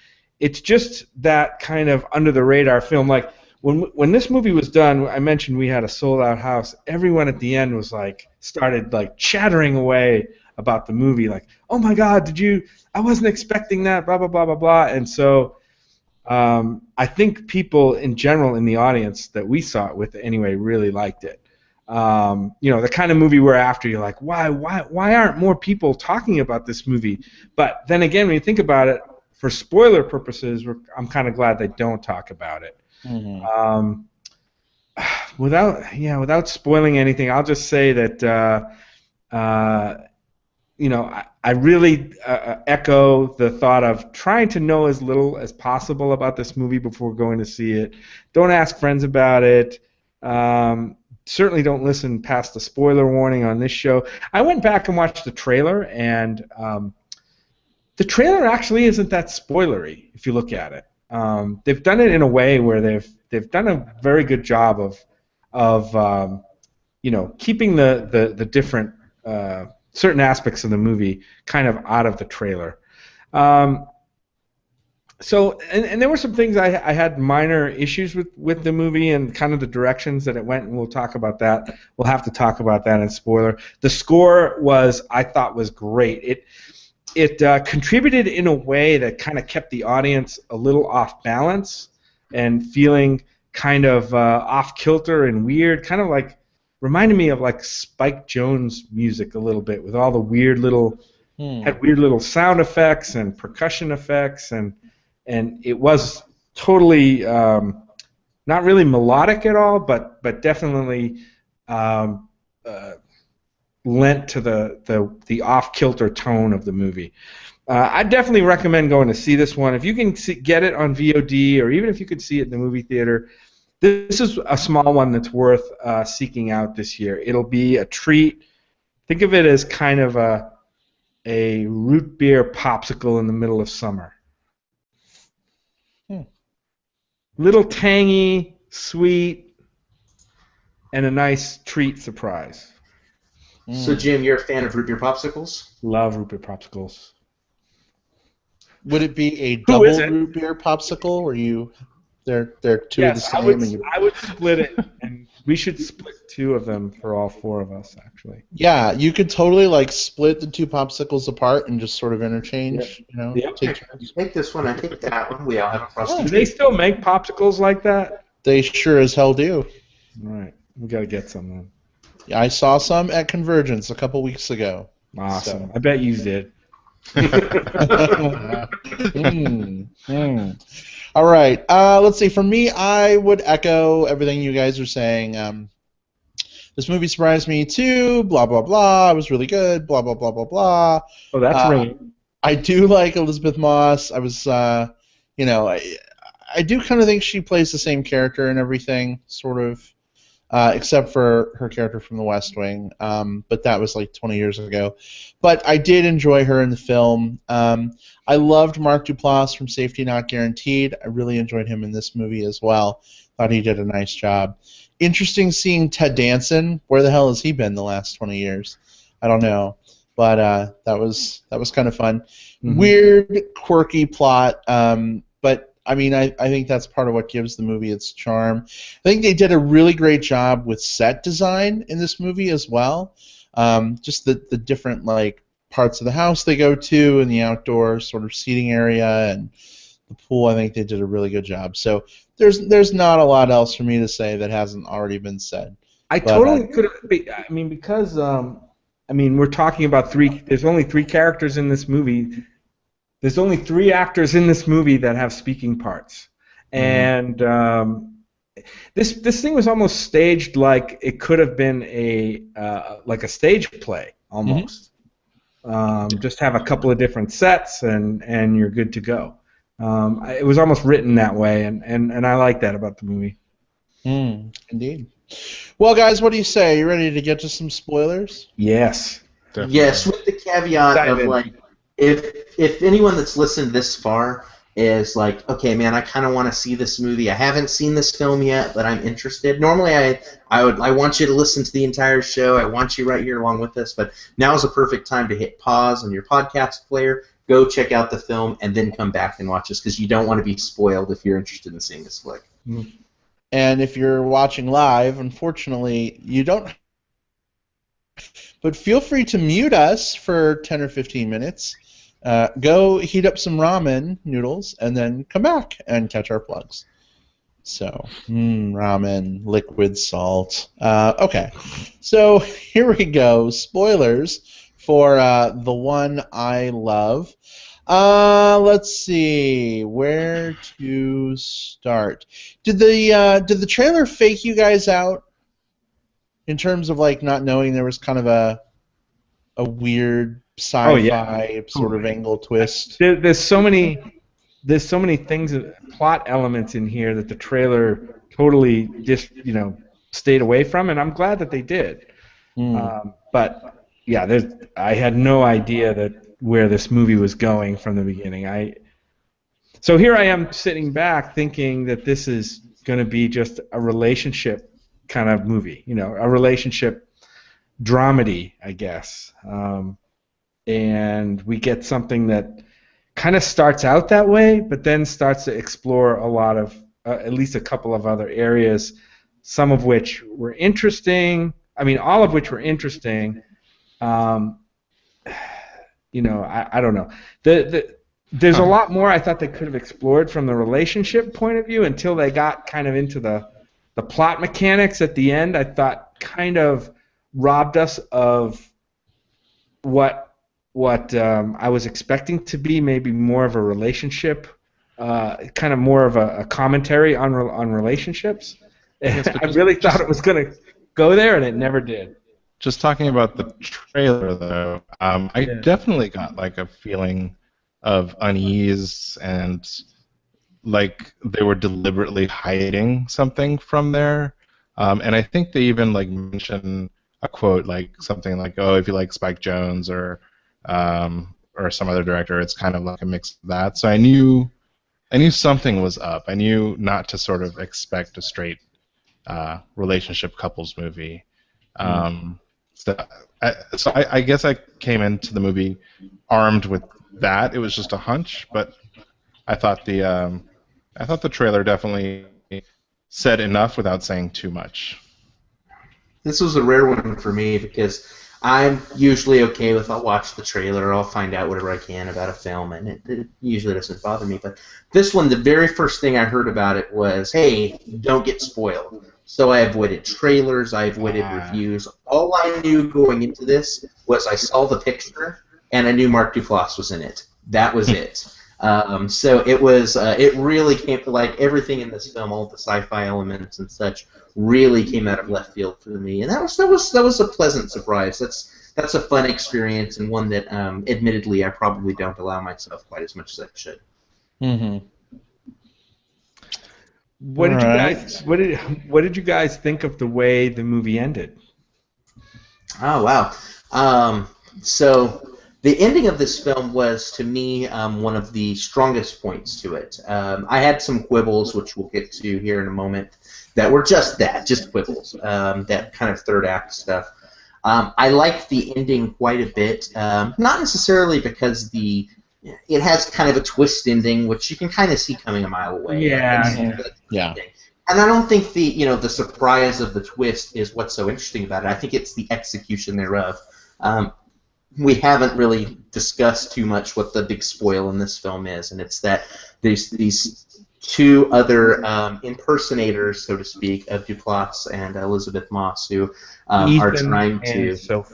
it's just that kind of under the radar film. Like when this movie was done, I mentioned we had a sold out house. Everyone at the end was started chattering away about the movie, like, oh my God, I wasn't expecting that, blah blah blah blah blah. And so I think people in general in the audience that we saw it with anyway really liked it. You know, the kind of movie where after you're like, why aren't more people talking about this movie? But then again, when you think about it, for spoiler purposes, I'm kind of glad they don't talk about it. Mm-hmm. Without spoiling anything, I'll just say that you know, I really echo the thought of trying to know as little as possible about this movie before going to see it. Don't ask friends about it. Certainly don't listen past the spoiler warning on this show. I went back and watched the trailer, and the trailer actually isn't that spoilery if you look at it. They've done it in a way where they've done a very good job of you know, keeping the different certain aspects of the movie kind of out of the trailer. So, and there were some things I had minor issues with the movie and kind of the directions that it went, and we'll talk about that. We'll have to talk about that in spoiler. The score I thought was great. It contributed in a way that kind of kept the audience a little off balance and feeling kind of off kilter and weird, kind of reminded me of Spike Jones music a little bit, with all the weird little had weird little sound effects and percussion effects, and it was totally not really melodic at all, but definitely lent to the off kilter tone of the movie. I definitely recommend going to see this one if you can get it on VOD, or even if you could see it in the movie theater. This is a small one that's worth seeking out this year. It'll be a treat. Think of it as kind of a root beer popsicle in the middle of summer. Little tangy, sweet, and a nice treat surprise. So, Jim, you're a fan of root beer popsicles? Love root beer popsicles. Would it be a double root beer popsicle, or they're two of the same? I would split it, and we should split two of them for all four of us, actually. Yeah, you could totally split the two popsicles apart and just sort of interchange. Yep. You know, Yep. You take this one, I take that one. We all have a frosty. Do they still make popsicles like that? They sure as hell do. All right, we gotta get some then. Yeah, I saw some at Convergence a couple weeks ago. Awesome. So. I bet you did. All right. Let's see. For me, I would echo everything you guys are saying. This movie surprised me too. Blah blah blah. It was really good. Blah blah blah blah blah. Oh, that's right. I do like Elisabeth Moss. I was, you know, I do kind of think she plays the same character and everything, sort of. Except for her character from The West Wing, but that was 20 years ago. But I did enjoy her in the film. I loved Mark Duplass from Safety Not Guaranteed. I really enjoyed him in this movie as well. Thought he did a nice job. Interesting seeing Ted Danson. Where the hell has he been the last 20 years? I don't know. But that was kind of fun. Mm-hmm. Weird, quirky plot, but I mean, I think that's part of what gives the movie its charm. I think they did a really great job with set design in this movie as well. Just the different like parts of the house they go to and the outdoor sort of seating area and the pool. I think they did a really good job. So there's not a lot else for me to say that hasn't already been said. I totally could have. I mean, because we're talking about three. There's only three characters in this movie. There's only three actors in this movie that have speaking parts, and this thing was almost staged like it could have been like a stage play almost. Just have a couple of different sets, and you're good to go. It was almost written that way, and I like that about the movie. Indeed. Well, guys, what do you say? You ready to get to some spoilers? Yes. Definitely. Yes, with the caveat of like, if anyone that's listened this far is like, okay, man, I kind of want to see this movie. I haven't seen this film yet, but I'm interested. Normally, I want you to listen to the entire show. I want you right here along with us. But now is a perfect time to hit pause on your podcast player, go check out the film, and then come back and watch this because you don't want to be spoiled if you're interested in seeing this flick. And if you're watching live, unfortunately, you don't. But feel free to mute us for 10 or 15 minutes. Go heat up some ramen noodles, and then come back and catch our plugs. So, ramen, liquid salt. Okay, so here we go. Spoilers for The One I Love. Let's see where to start. Did the trailer fake you guys out in terms of like not knowing there was kind of a weird sci-fi sort of angle twist? There's so many things, plot elements in here that the trailer totally just stayed away from, and I'm glad that they did. But yeah, I had no idea where this movie was going from the beginning. So here I am sitting back thinking that this is going to be just a relationship kind of movie, a relationship dramedy, I guess. And we get something that kind of starts out that way, but then starts to explore a lot of, at least a couple of other areas, some of which were interesting. I mean, all of which were interesting. I don't know. There's a lot more I thought they could have explored from the relationship point of view until they got kind of into the plot mechanics at the end. I thought kind of robbed us of what I was expecting to be maybe more of a relationship, kind of more of a commentary on relationships. I really thought it was going to go there, and it never did. Just talking about the trailer, though, I definitely got like a feeling of unease and like they were deliberately hiding something from there. And I think they even like mention a quote like something like, "Oh, if you like Spike Jonze or some other director, it's kind of like a mix of that." So I knew something was up. I knew not to sort of expect a straight relationship couples movie. So I guess I came into the movie armed with that. It was just a hunch, but I thought the trailer definitely said enough without saying too much. This was a rare one for me because I'm usually okay with I'll watch the trailer, I'll find out whatever I can about a film, and it usually doesn't bother me. But this one, the very first thing I heard about it was, hey, don't get spoiled. So I avoided trailers, I avoided reviews. All I knew going into this was I saw the picture, and I knew Mark Duplass was in it. That was it. So it was. It really came, like everything in this film, all the sci-fi elements and such, really came out of left field for me, and that was a pleasant surprise. That's a fun experience, and one that, admittedly, I probably don't allow myself quite as much as I should. Mm-hmm. What did you guys think of the way the movie ended? Oh wow! So the ending of this film was, to me, one of the strongest points to it. I had some quibbles, which we'll get to here in a moment, that were just quibbles, that kind of third act stuff. I liked the ending quite a bit, not necessarily because it has kind of a twist ending, which you can kind of see coming a mile away. Yeah. And I don't think the surprise of the twist is what's so interesting about it. I think it's the execution thereof. We haven't really discussed too much what the big spoil in this film is, and it's that there's these two other impersonators, so to speak, of Duplass and Elisabeth Moss, who are trying to...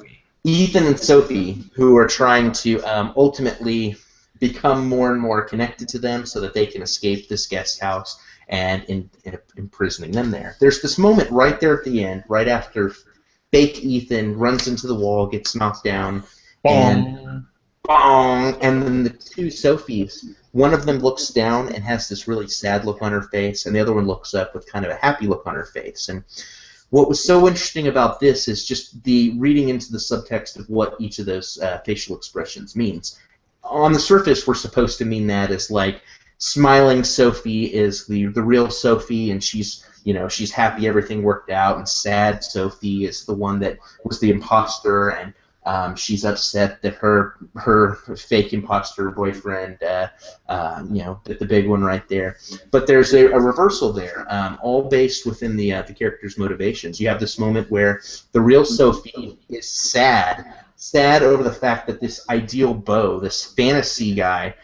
Ethan and Sophie, who are trying to ultimately become more and more connected to them so that they can escape this guest house and imprisoning them there. There's this moment right there at the end, right after fake Ethan runs into the wall, gets knocked down, and bong, and then the two Sophies, one of them looks down and has this really sad look on her face, and the other one looks up with kind of a happy look on her face. And what was so interesting about this is just the reading into the subtext of what each of those facial expressions means. On the surface, we're supposed to mean that as like smiling Sophie is the real Sophie, and she's happy everything worked out, and sad Sophie is the one that was the imposter, and she's upset that her fake imposter boyfriend, the big one right there. But there's a reversal there, all based within the character's motivations. You have this moment where the real Sophie is sad over the fact that this ideal beau, this fantasy guy,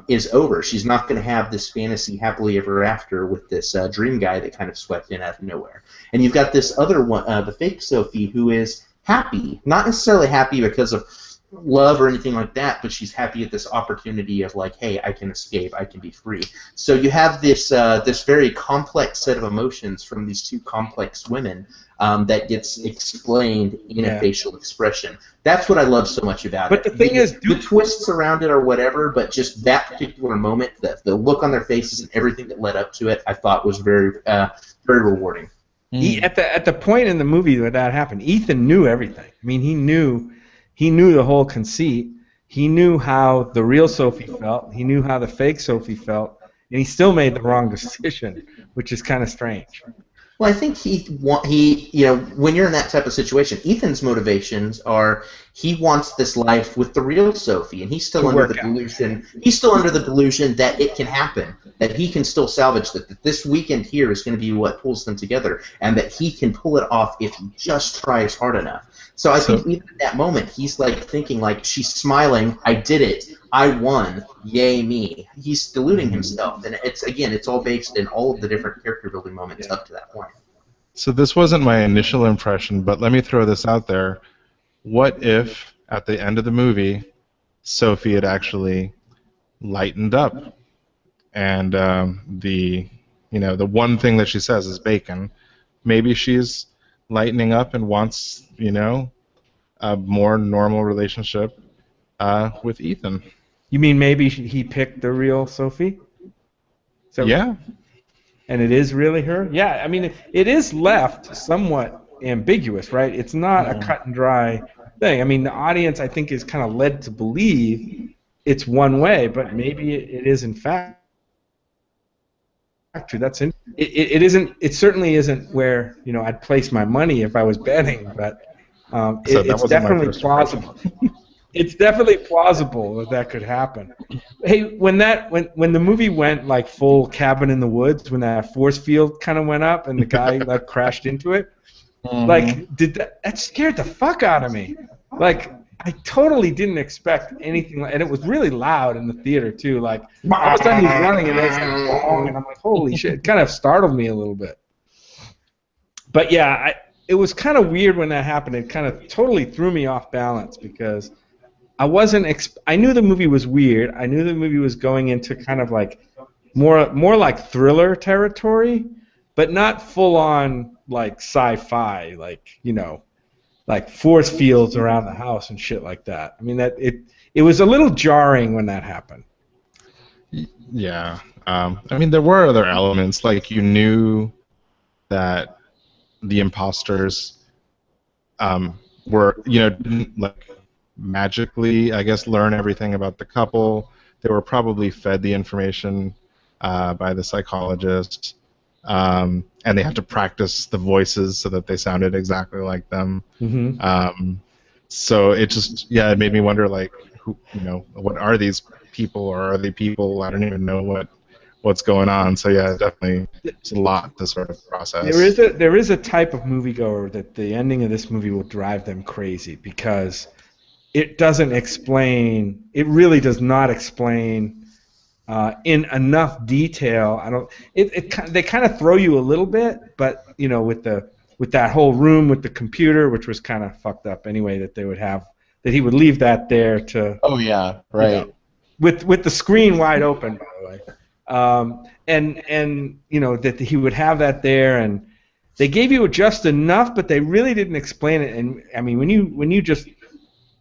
is over. She's not going to have this fantasy happily ever after with this dream guy that kind of swept in out of nowhere. And you've got this other one, the fake Sophie, who is happy, not necessarily happy because of love or anything like that, but she's happy at this opportunity of like, hey, I can escape, I can be free. So you have this this very complex set of emotions from these two complex women that gets explained in a facial expression. That's what I love so much about it. But the thing is, the twists around it or whatever, but just that particular moment, the look on their faces and everything that led up to it, I thought was very rewarding. At the point in the movie where that happened, Ethan knew everything. I mean, he knew the whole conceit. He knew how the real Sophie felt. He knew how the fake Sophie felt, and he still made the wrong decision, which is kind of strange. Well, I think when you're in that type of situation, Ethan's motivations are he wants this life with the real Sophie, and he's still under the delusion. He's still under the delusion that it can happen, that he can still salvage that this weekend here is going to be what pulls them together, and that he can pull it off if he just tries hard enough. So I think even at that moment, he's like thinking like, she's smiling, I did it, I won, yay me. He's deluding himself, and it's all based in all of the different character building moments up to that point. So this wasn't my initial impression, but let me throw this out there. What if at the end of the movie, Sophie had actually lightened up, and the one thing that she says is bacon. Maybe she's lightening up and wants, a more normal relationship with Ethan. You mean maybe he picked the real Sophie? Yeah. And it is really her? Yeah, I mean, it is left somewhat ambiguous, right? It's not a cut and dry thing. I mean, the audience, I think, is kind of led to believe it's one way, but maybe it is in fact true. It isn't. It certainly isn't where I'd place my money if I was betting, but it's definitely plausible. It's definitely plausible that could happen. Hey, when the movie went like full cabin in the woods, when that force field kind of went up and the guy like crashed into it, like that scared the fuck out of me. Like I totally didn't expect anything, and it was really loud in the theater too. Like all of a sudden he's running and it's like bong, and I'm like, holy shit! It kind of startled me a little bit. But yeah, it was kind of weird when that happened. It kind of totally threw me off balance because I knew the movie was weird. I knew the movie was going into kind of like more like thriller territory, but not full on like sci-fi, like force fields around the house and shit like that. I mean it was a little jarring when that happened. Yeah. I mean there were other elements, like you knew that the imposters were didn't like magically, I guess, learn everything about the couple. They were probably fed the information by the psychologist, and they had to practice the voices so that they sounded exactly like them. So it just, it made me wonder, like, who, what are these people, or are they people? I don't even know what's going on. So yeah, definitely it's a lot to sort of process. There is a type of moviegoer that the ending of this movie will drive them crazy because it doesn't explain. It really does not explain in enough detail. They kind of throw you a little bit, but with that whole room with the computer, which was kind of fucked up anyway, that he would leave that there to. Oh yeah, right. With the screen wide open, by the way. And that he would have that there, and they gave you just enough, but they really didn't explain it. And I mean, when you just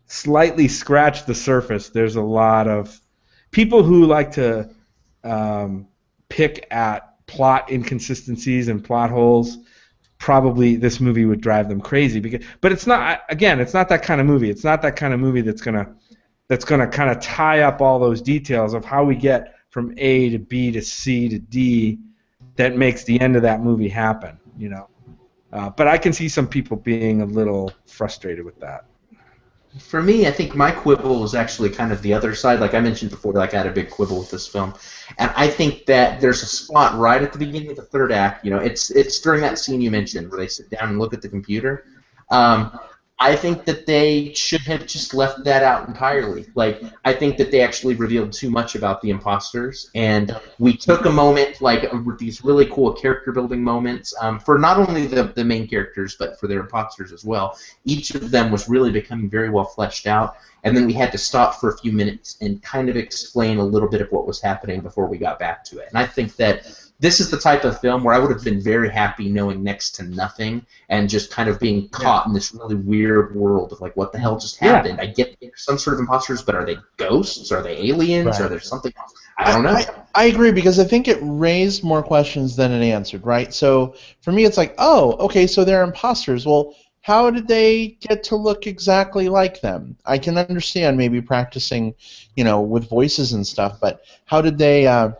slightly scratch the surface, there's a lot of people who like to pick at plot inconsistencies and plot holes. Probably this movie would drive them crazy but it's not. Again, it's not that kind of movie. It's not that kind of movie that's gonna kind of tie up all those details of how we get from A to B to C to D that makes the end of that movie happen, But I can see some people being a little frustrated with that. For me, I think my quibble was actually kind of the other side. Like I mentioned before, I had a big quibble with this film. And I think that there's a spot right at the beginning of the third act, it's during that scene you mentioned where they sit down and look at the computer. I think that they should have just left that out entirely. I think that they actually revealed too much about the imposters, and we took a moment, with these really cool character-building moments for not only the main characters, but for their imposters as well. Each of them was really becoming very well fleshed out, and then we had to stop for a few minutes and kind of explain a little bit of what was happening before we got back to it. And I think that this is the type of film where I would have been very happy knowing next to nothing and just kind of being caught in this really weird world of what the hell just happened. I get some sort of imposters, but are they ghosts? Are they aliens? Right. Are there something else? I don't know. I agree because I think it raised more questions than it answered, right? So for me it's okay, so they're imposters. Well, how did they get to look exactly like them? I can understand maybe practicing, with voices and stuff, but how did they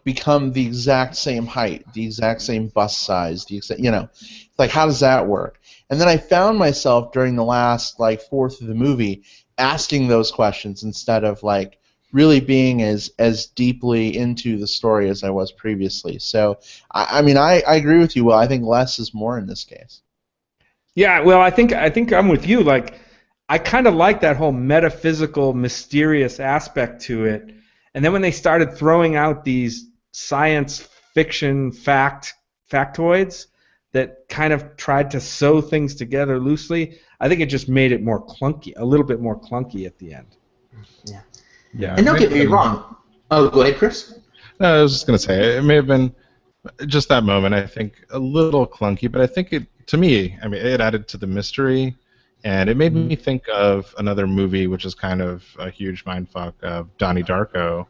become the exact same height, the exact same bust size, how does that work? And then I found myself during the last fourth of the movie asking those questions instead of really being as deeply into the story as I was previously. So I agree with you. Well, I think less is more in this case. Yeah, well, I think I'm with you. I kind of like that whole metaphysical, mysterious aspect to it. And then when they started throwing out these science fiction factoids that kind of tried to sew things together loosely, I think it just made it more clunky, a little bit more clunky at the end. Yeah. And don't get me wrong. Oh, go ahead, Chris. No, I was just going to say, it may have been just that moment, I think, a little clunky, but I think it added to the mystery. And it made me think of another movie, which is kind of a huge mindfuck, of Donnie Darko,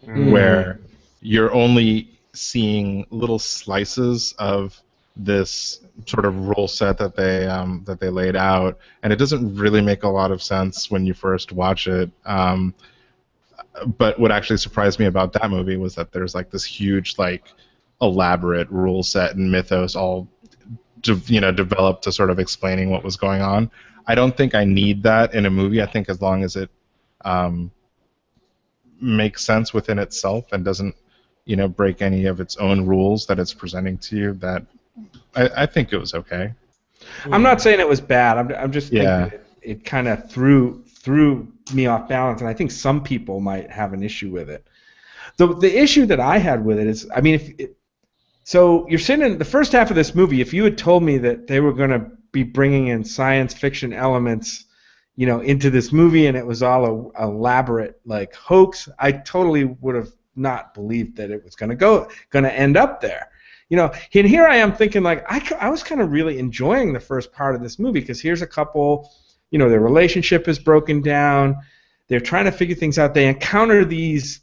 where you're only seeing little slices of this sort of rule set that they laid out, and it doesn't really make a lot of sense when you first watch it. But what actually surprised me about that movie was that there's this huge elaborate rule set and mythos all developed to sort of explaining what was going on. I don't think I need that in a movie. I think as long as it makes sense within itself and doesn't, break any of its own rules that it's presenting to you, that I think it was okay. I'm not saying it was bad. I'm just thinking that it kind of threw me off balance, and I think some people might have an issue with it. The issue that I had with it is, so you're sitting in the first half of this movie. If you had told me that they were going to be bringing in science fiction elements, into this movie, and it was all a elaborate hoax, I totally would have not believed that it was going to end up there. And here I am thinking I was kind of really enjoying the first part of this movie because here's a couple, their relationship is broken down, they're trying to figure things out, they encounter these.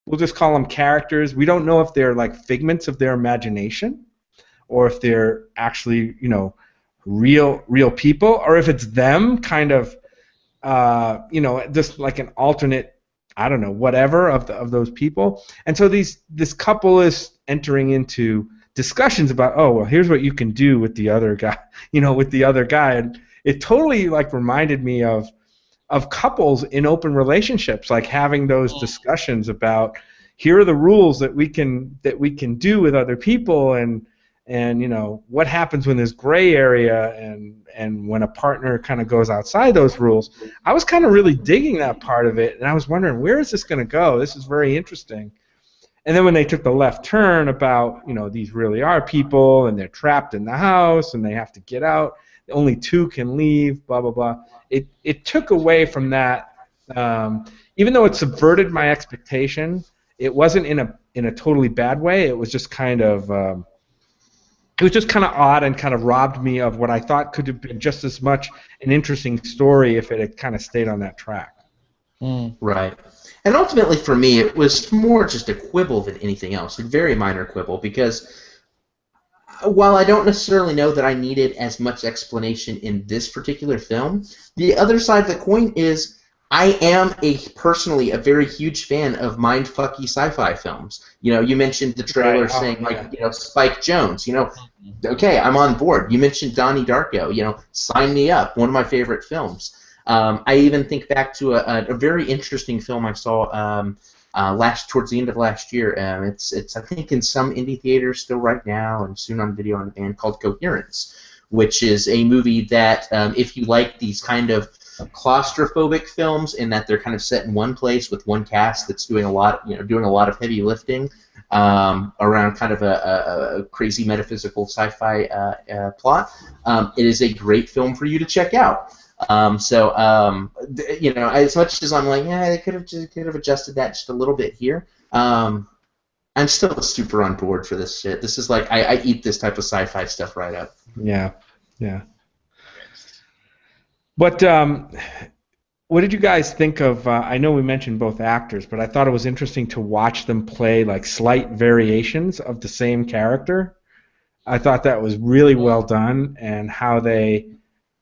We'll just call them characters. We don't know if they're figments of their imagination, or if they're actually, real people, or if it's them kind of, just like an alternate, I don't know, whatever of those people. And so this couple is entering into discussions about, oh, well, here's what you can do with the other guy, and it totally reminded me of of couples in open relationships, like having those discussions about here are the rules that we can do with other people, and you know what happens when there's gray area and when a partner kind of goes outside those rules. I was kind of really digging that part of it, and I was wondering, where is this going to go? This is very interesting. And then when they took the left turn about, you know, these really are people and they're trapped in the house and they have to get out, only two can leave, blah blah blah. It took away from that, even though it subverted my expectation. It wasn't in a totally bad way. It was just kind of odd and kind of robbed me of what I thought could have been just as much an interesting story if it had kind of stayed on that track. Right. And ultimately for me it was more just a quibble than anything else, a very minor quibble, because while I don't necessarily know that I needed as much explanation in this particular film, the other side of the coin is I am personally a very huge fan of mindfucky sci-fi films. You know, you mentioned the trailer saying, like, you know, Spike Jonze. You know, okay, I'm on board. You mentioned Donnie Darko. You know, sign me up. One of my favorite films. I even think back to a very interesting film I saw towards the end of last year. It's I think in some indie theaters still right now, and soon on video on demand, called Coherence, which is a movie that if you like these kind of claustrophobic films in that they're kind of set in one place with one cast that's doing a lot of heavy lifting around kind of a crazy metaphysical sci-fi plot, it is a great film for you to check out. You know, as much as I'm like, yeah, they could have adjusted that just a little bit here, I'm still super on board for this shit. This is like I eat this type of sci-fi stuff right up. Yeah, yeah. But what did you guys think of? I know we mentioned both actors, but I thought it was interesting to watch them play like slight variations of the same character. I thought that was really well done, and how they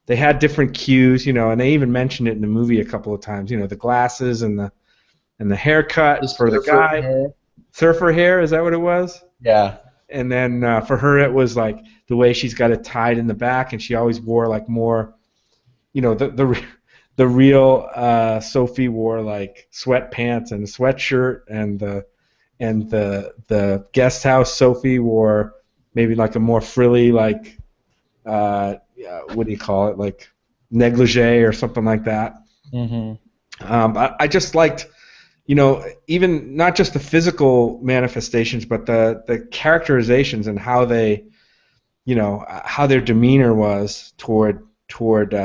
had different cues, you know, and they even mentioned it in the movie a couple of times. You know, the glasses and the haircut for the guy, surfer hair. Is that what it was? Yeah. And then for her, it was like the way she's got it tied in the back, and she always wore like more. You know, the real Sophie wore like sweatpants and a sweatshirt, and the guest house Sophie wore maybe like a more frilly, like what do you call it, like negligee or something like that. I just liked, you know, even not just the physical manifestations, but the characterizations and how they, you know, how their demeanor was toward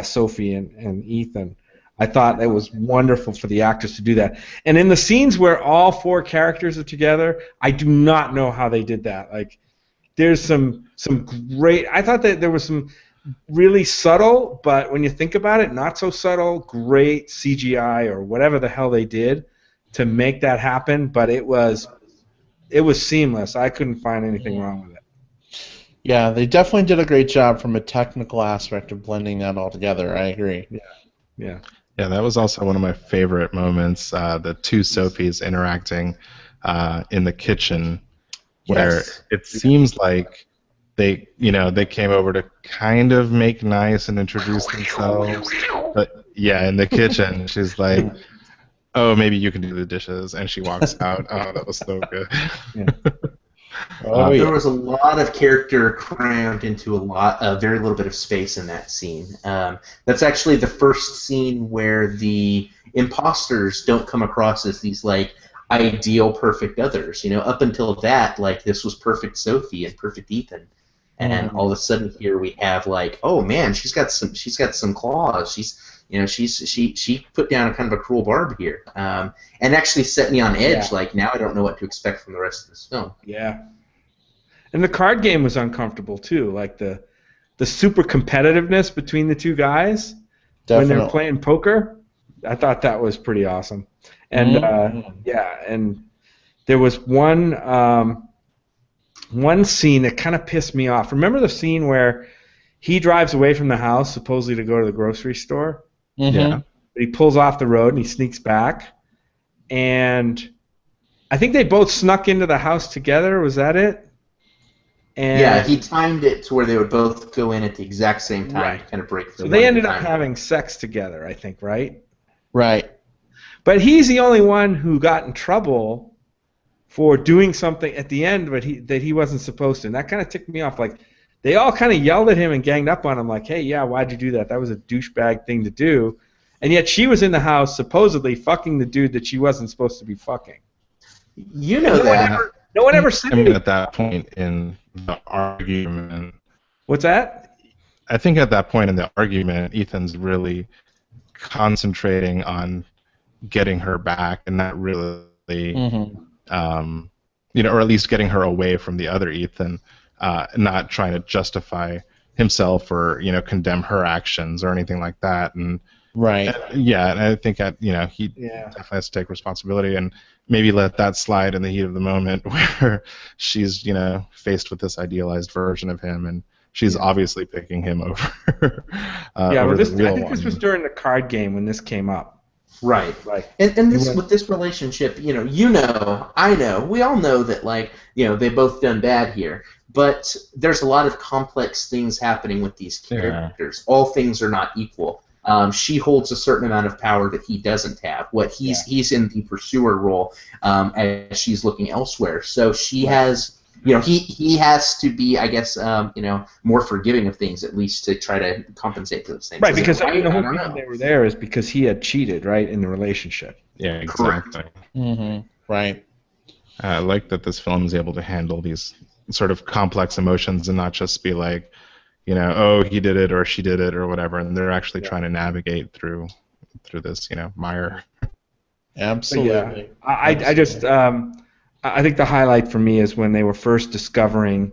Sophie and Ethan. I thought it was wonderful for the actors to do that. And in the scenes where all four characters are together, I do not know how they did that. Like, there's some great. I thought that there was some really subtle, but when you think about it, not so subtle, great CGI or whatever the hell they did to make that happen. But it was seamless. I couldn't find anything wrong with it. Yeah, they definitely did a great job from a technical aspect of blending that all together. I agree. Yeah. Yeah, that was also one of my favorite moments, the two Sophies interacting in the kitchen, where it seems like they came over to kind of make nice and introduce themselves. But yeah, in the kitchen, she's like, "Oh, maybe you can do the dishes," and she walks out. Oh, that was so good. Yeah. There was a lot of character crammed into a very little bit of space in that scene. That's actually the first scene where the imposters don't come across as these like ideal perfect others. You know, up until that, like this was perfect Sophie and perfect Ethan, and all of a sudden here we have like, oh man, she's got some claws. She put down a kind of a cruel barb here, and actually set me on edge. Yeah. Like, now I don't know what to expect from the rest of this film. Yeah. And the card game was uncomfortable too, like the super competitiveness between the two guys when they're playing poker. I thought that was pretty awesome. And and there was one scene that kind of pissed me off. Remember the scene where he drives away from the house supposedly to go to the grocery store? Yeah. But he pulls off the road and he sneaks back, and I think they both snuck into the house together. Was that it? And yeah, he timed it to where they would both go in at the exact same time to kind of break the. So they ended up having sex together, I think, right? Right. But he's the only one who got in trouble for doing something at the end that he wasn't supposed to. And that kind of ticked me off. Like, they all kind of yelled at him and ganged up on him like, hey, yeah, why'd you do that? That was a douchebag thing to do. And yet she was in the house supposedly fucking the dude that she wasn't supposed to be fucking. You know that. No one ever said anything. At that point in the argument... What's that? I think at that point in the argument, Ethan's really concentrating on getting her back and not really, or at least getting her away from the other Ethan, not trying to justify himself or, condemn her actions or anything like that. And right. And I think he definitely has to take responsibility and maybe let that slide in the heat of the moment where she's, faced with this idealized version of him and she's obviously picking him over. Over I think this was during the card game when this came up. Right. And this with this relationship, I know, we all know that they both done bad here, but there's a lot of complex things happening with these characters. All things are not equal. She holds a certain amount of power that he doesn't have. He's in the pursuer role as she's looking elsewhere. So she has. He has to be, I guess, more forgiving of things, at least to try to compensate for those things. Right, because the whole reason they were there is because he had cheated, right, in the relationship. Yeah, exactly. Right. I like that this film is able to handle these sort of complex emotions and not just be like, oh, he did it or she did it or whatever, and they're actually trying to navigate through this, mire. Absolutely. I just... I think the highlight for me is when they were first discovering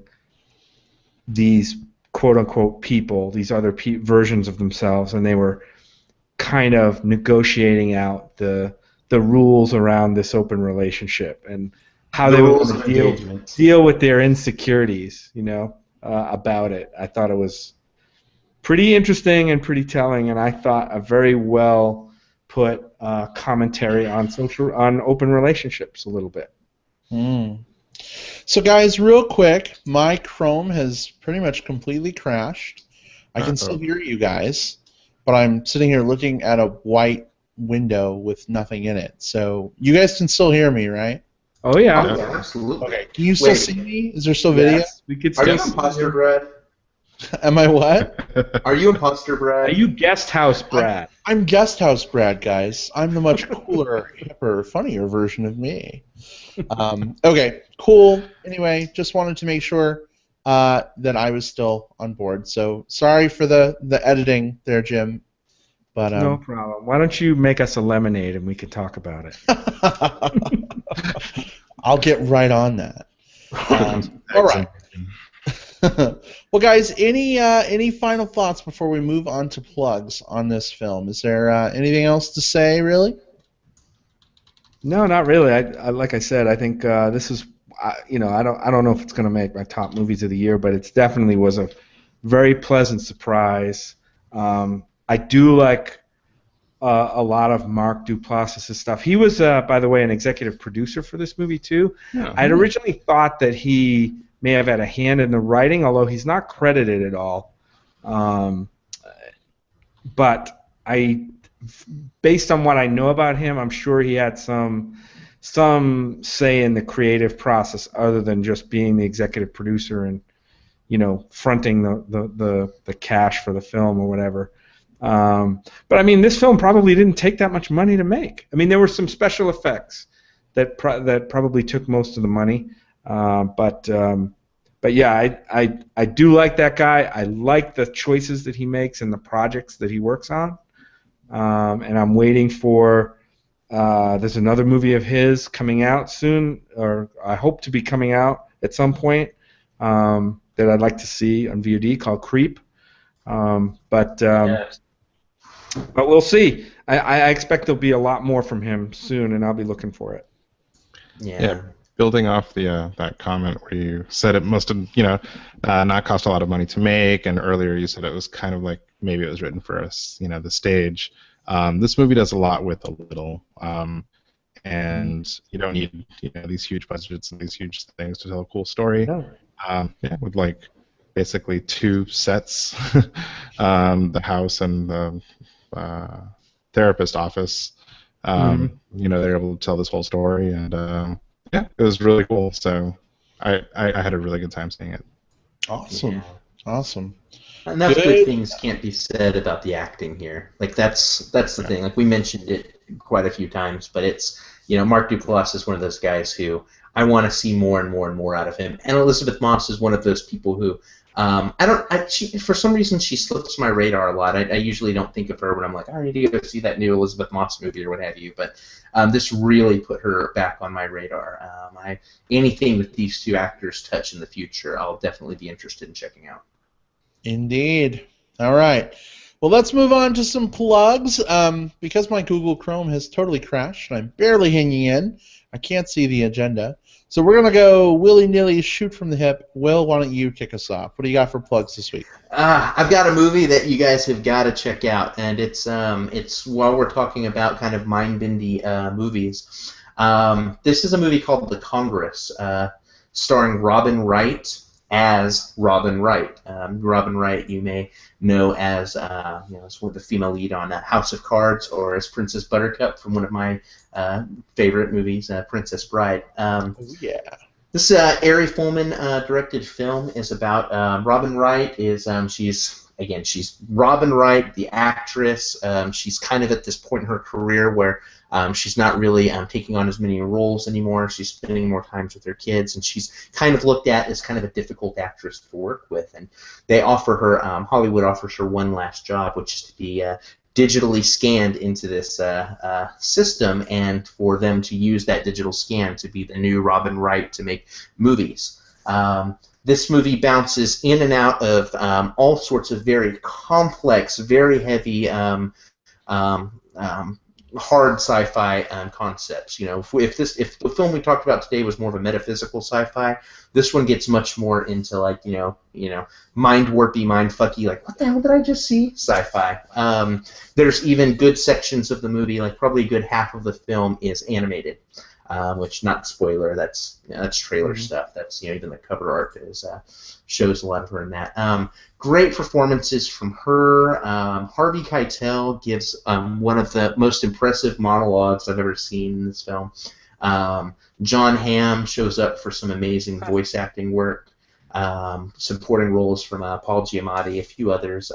these quote-unquote people, these other versions of themselves, and they were kind of negotiating out the rules around this open relationship and how they were going to deal with their insecurities, about it. I thought it was pretty interesting and pretty telling, and I thought a very well put commentary on open relationships a little bit. So guys, real quick, my Chrome has pretty much completely crashed. I can still hear you guys, but I'm sitting here looking at a white window with nothing in it. So you guys can still hear me, right? Oh yeah, absolutely. Okay, can you still see me? Is there still video? Yes, we could. Are you imposter, Brad? Am I what? Are you imposter, Brad? Are you guest house, Brad? I'm guest house, Brad, guys. I'm the much cooler, hipper, funnier version of me. Okay, cool. Anyway, just wanted to make sure that I was still on board. So sorry for the editing there, Jim. But no problem. Why don't you make us a lemonade and we can talk about it? I'll get right on that. All right. Well, guys, any final thoughts before we move on to plugs on this film? Is there anything else to say, really? No, not really. I like I said, I think this is, I don't know if it's going to make my top movies of the year, but it definitely was a very pleasant surprise. I do like a lot of Mark Duplass' stuff. He was, by the way, an executive producer for this movie too. Yeah. I'd originally thought that he may have had a hand in the writing, although he's not credited at all. But based on what I know about him, I'm sure he had some say in the creative process other than just being the executive producer and fronting the cash for the film or whatever. But I mean, this film probably didn't take that much money to make. I mean, there were some special effects that probably took most of the money. But yeah, I do like that guy. I like the choices that he makes and the projects that he works on. And I'm waiting for there's another movie of his coming out soon, or I hope to be coming out at some point, that I'd like to see on VOD called Creep. But we'll see. I expect there'll be a lot more from him soon, and I'll be looking for it. Yeah. Building off the that comment where you said it must have not cost a lot of money to make, and earlier you said it was kind of like maybe it was written for us, the stage. This movie does a lot with a little, and you don't need these huge budgets and these huge things to tell a cool story. No. With like basically two sets, the house and the therapist office. You know, they're able to tell this whole story, and yeah, it was really cool. So I had a really good time seeing it. Awesome. Yeah. Awesome. Enough Good. good things can't be said about the acting here. Like that's the thing. Like we mentioned it quite a few times, but it's, you know, Mark Duplass is one of those guys who I want to see more and more and more out of him. And Elisabeth Moss is one of those people who for some reason she slips my radar a lot. I usually don't think of her when I'm like, I need to go see that new Elisabeth Moss movie or what have you. But this really put her back on my radar. Anything that these two actors touch in the future, I'll definitely be interested in checking out. Indeed. All right. Well, let's move on to some plugs. Because my Google Chrome has totally crashed and I'm barely hanging in, I can't see the agenda. So we're going to go willy-nilly, shoot from the hip. Will, why don't you kick us off? What do you got for plugs this week? I've got a movie that you guys have got to check out, and it's while we're talking about kind of mind-bendy movies. This is a movie called The Congress, starring Robin Wright as Robin Wright. Robin Wright, you may know as as one of the female lead on House of Cards, or as Princess Buttercup from one of my favorite movies, Princess Bride. Oh, yeah. This Ari Folman directed film is about Robin Wright. She's Robin Wright, the actress. She's kind of at this point in her career where she's not really taking on as many roles anymore. She's spending more time with her kids, and she's kind of looked at as kind of a difficult actress to work with. And they offer her, Hollywood offers her one last job, which is to be digitally scanned into this system, and for them to use that digital scan to be the new Robin Wright to make movies. This movie bounces in and out of all sorts of very complex, very heavy, hard sci-fi concepts. You know, if the film we talked about today was more of a metaphysical sci-fi, this one gets much more into like mind warpy, mind fucky, like what the hell did I just see? Sci-fi. There's even good sections of the movie, like probably a good half of the film is animated. Which, not spoiler, that's trailer stuff. That's even the cover art shows a lot of her in that. Great performances from her. Harvey Keitel gives one of the most impressive monologues I've ever seen in this film. John Hamm shows up for some amazing voice acting work. Supporting roles from Paul Giamatti, a few others,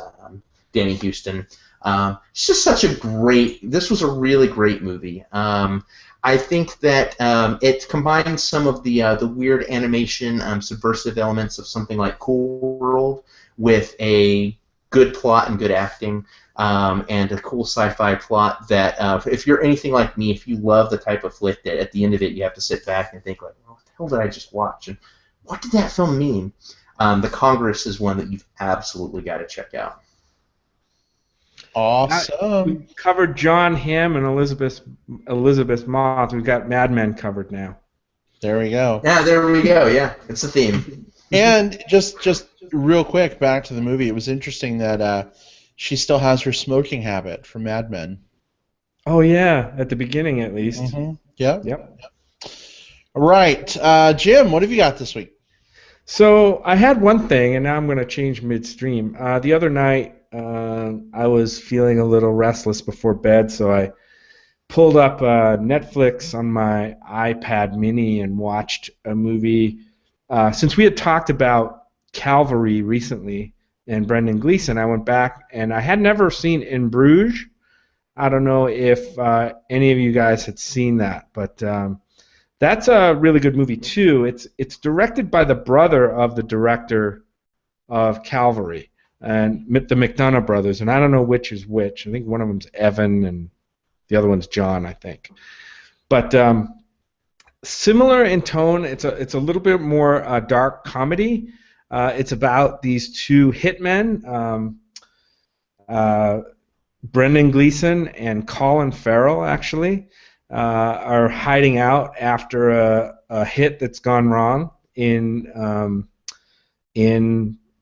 Danny Houston. It's just such a great. This was a really great movie. I think that it combines some of the weird animation, subversive elements of something like Cool World with a good plot and good acting, and a cool sci-fi plot that if you're anything like me, if you love the type of flick that at the end of it you have to sit back and think like, what the hell did I just watch? And what did that film mean? The Congress is one that you've absolutely got to check out. Awesome. We covered John Hamm and Elisabeth Moss. We've got Mad Men covered now. There we go. Yeah, there we go. Yeah, it's a theme. And just real quick, back to the movie. It was interesting that she still has her smoking habit from Mad Men. Oh yeah, at the beginning at least. Mm-hmm. Yep. Yep. All right, Jim, what have you got this week? So I had one thing, and now I'm going to change midstream. The other night, I was feeling a little restless before bed, so I pulled up Netflix on my iPad mini and watched a movie. Since we had talked about Calvary recently and Brendan Gleeson, I went back and I had never seen In Bruges. I don't know if any of you guys had seen that, but that's a really good movie too. It's directed by the brother of the director of Calvary, and the McDonough brothers, and I don't know which is which. I think one of them's Evan and the other one's John, I think. But similar in tone. It's a little bit more dark comedy. It's about these two hitmen, Brendan Gleeson and Colin Farrell, actually, are hiding out after a hit that's gone wrong in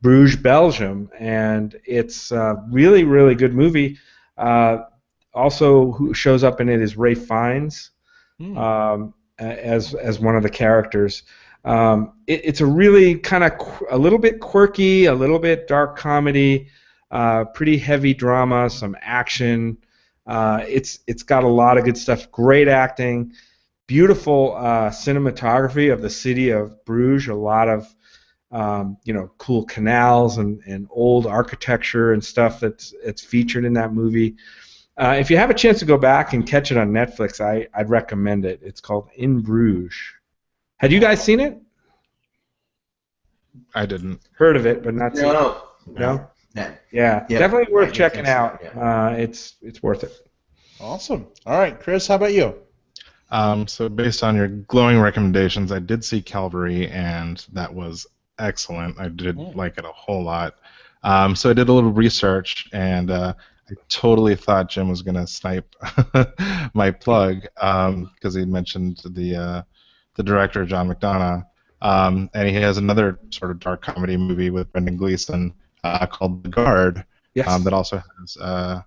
Bruges, Belgium, and it's a really, really good movie. Also, who shows up in it is Ralph Fiennes as one of the characters. It's a really kind of a little bit quirky, a little bit dark comedy, pretty heavy drama, some action. It's got a lot of good stuff. Great acting, beautiful cinematography of the city of Bruges. A lot of cool canals and old architecture and stuff that's featured in that movie. If you have a chance to go back and catch it on Netflix, I'd recommend it. It's called In Bruges. Had you guys seen it? I didn't. Heard of it, but not seen it. No. No? Yeah. Yeah, definitely worth checking out. Yeah. It's worth it. Awesome. All right, Chris, how about you? So based on your glowing recommendations, I did see Calvary, and that was excellent. I did like it a whole lot. So I did a little research, and I totally thought Jim was going to snipe my plug because he mentioned the director, John McDonough, and he has another sort of dark comedy movie with Brendan Gleeson called The Guard that also has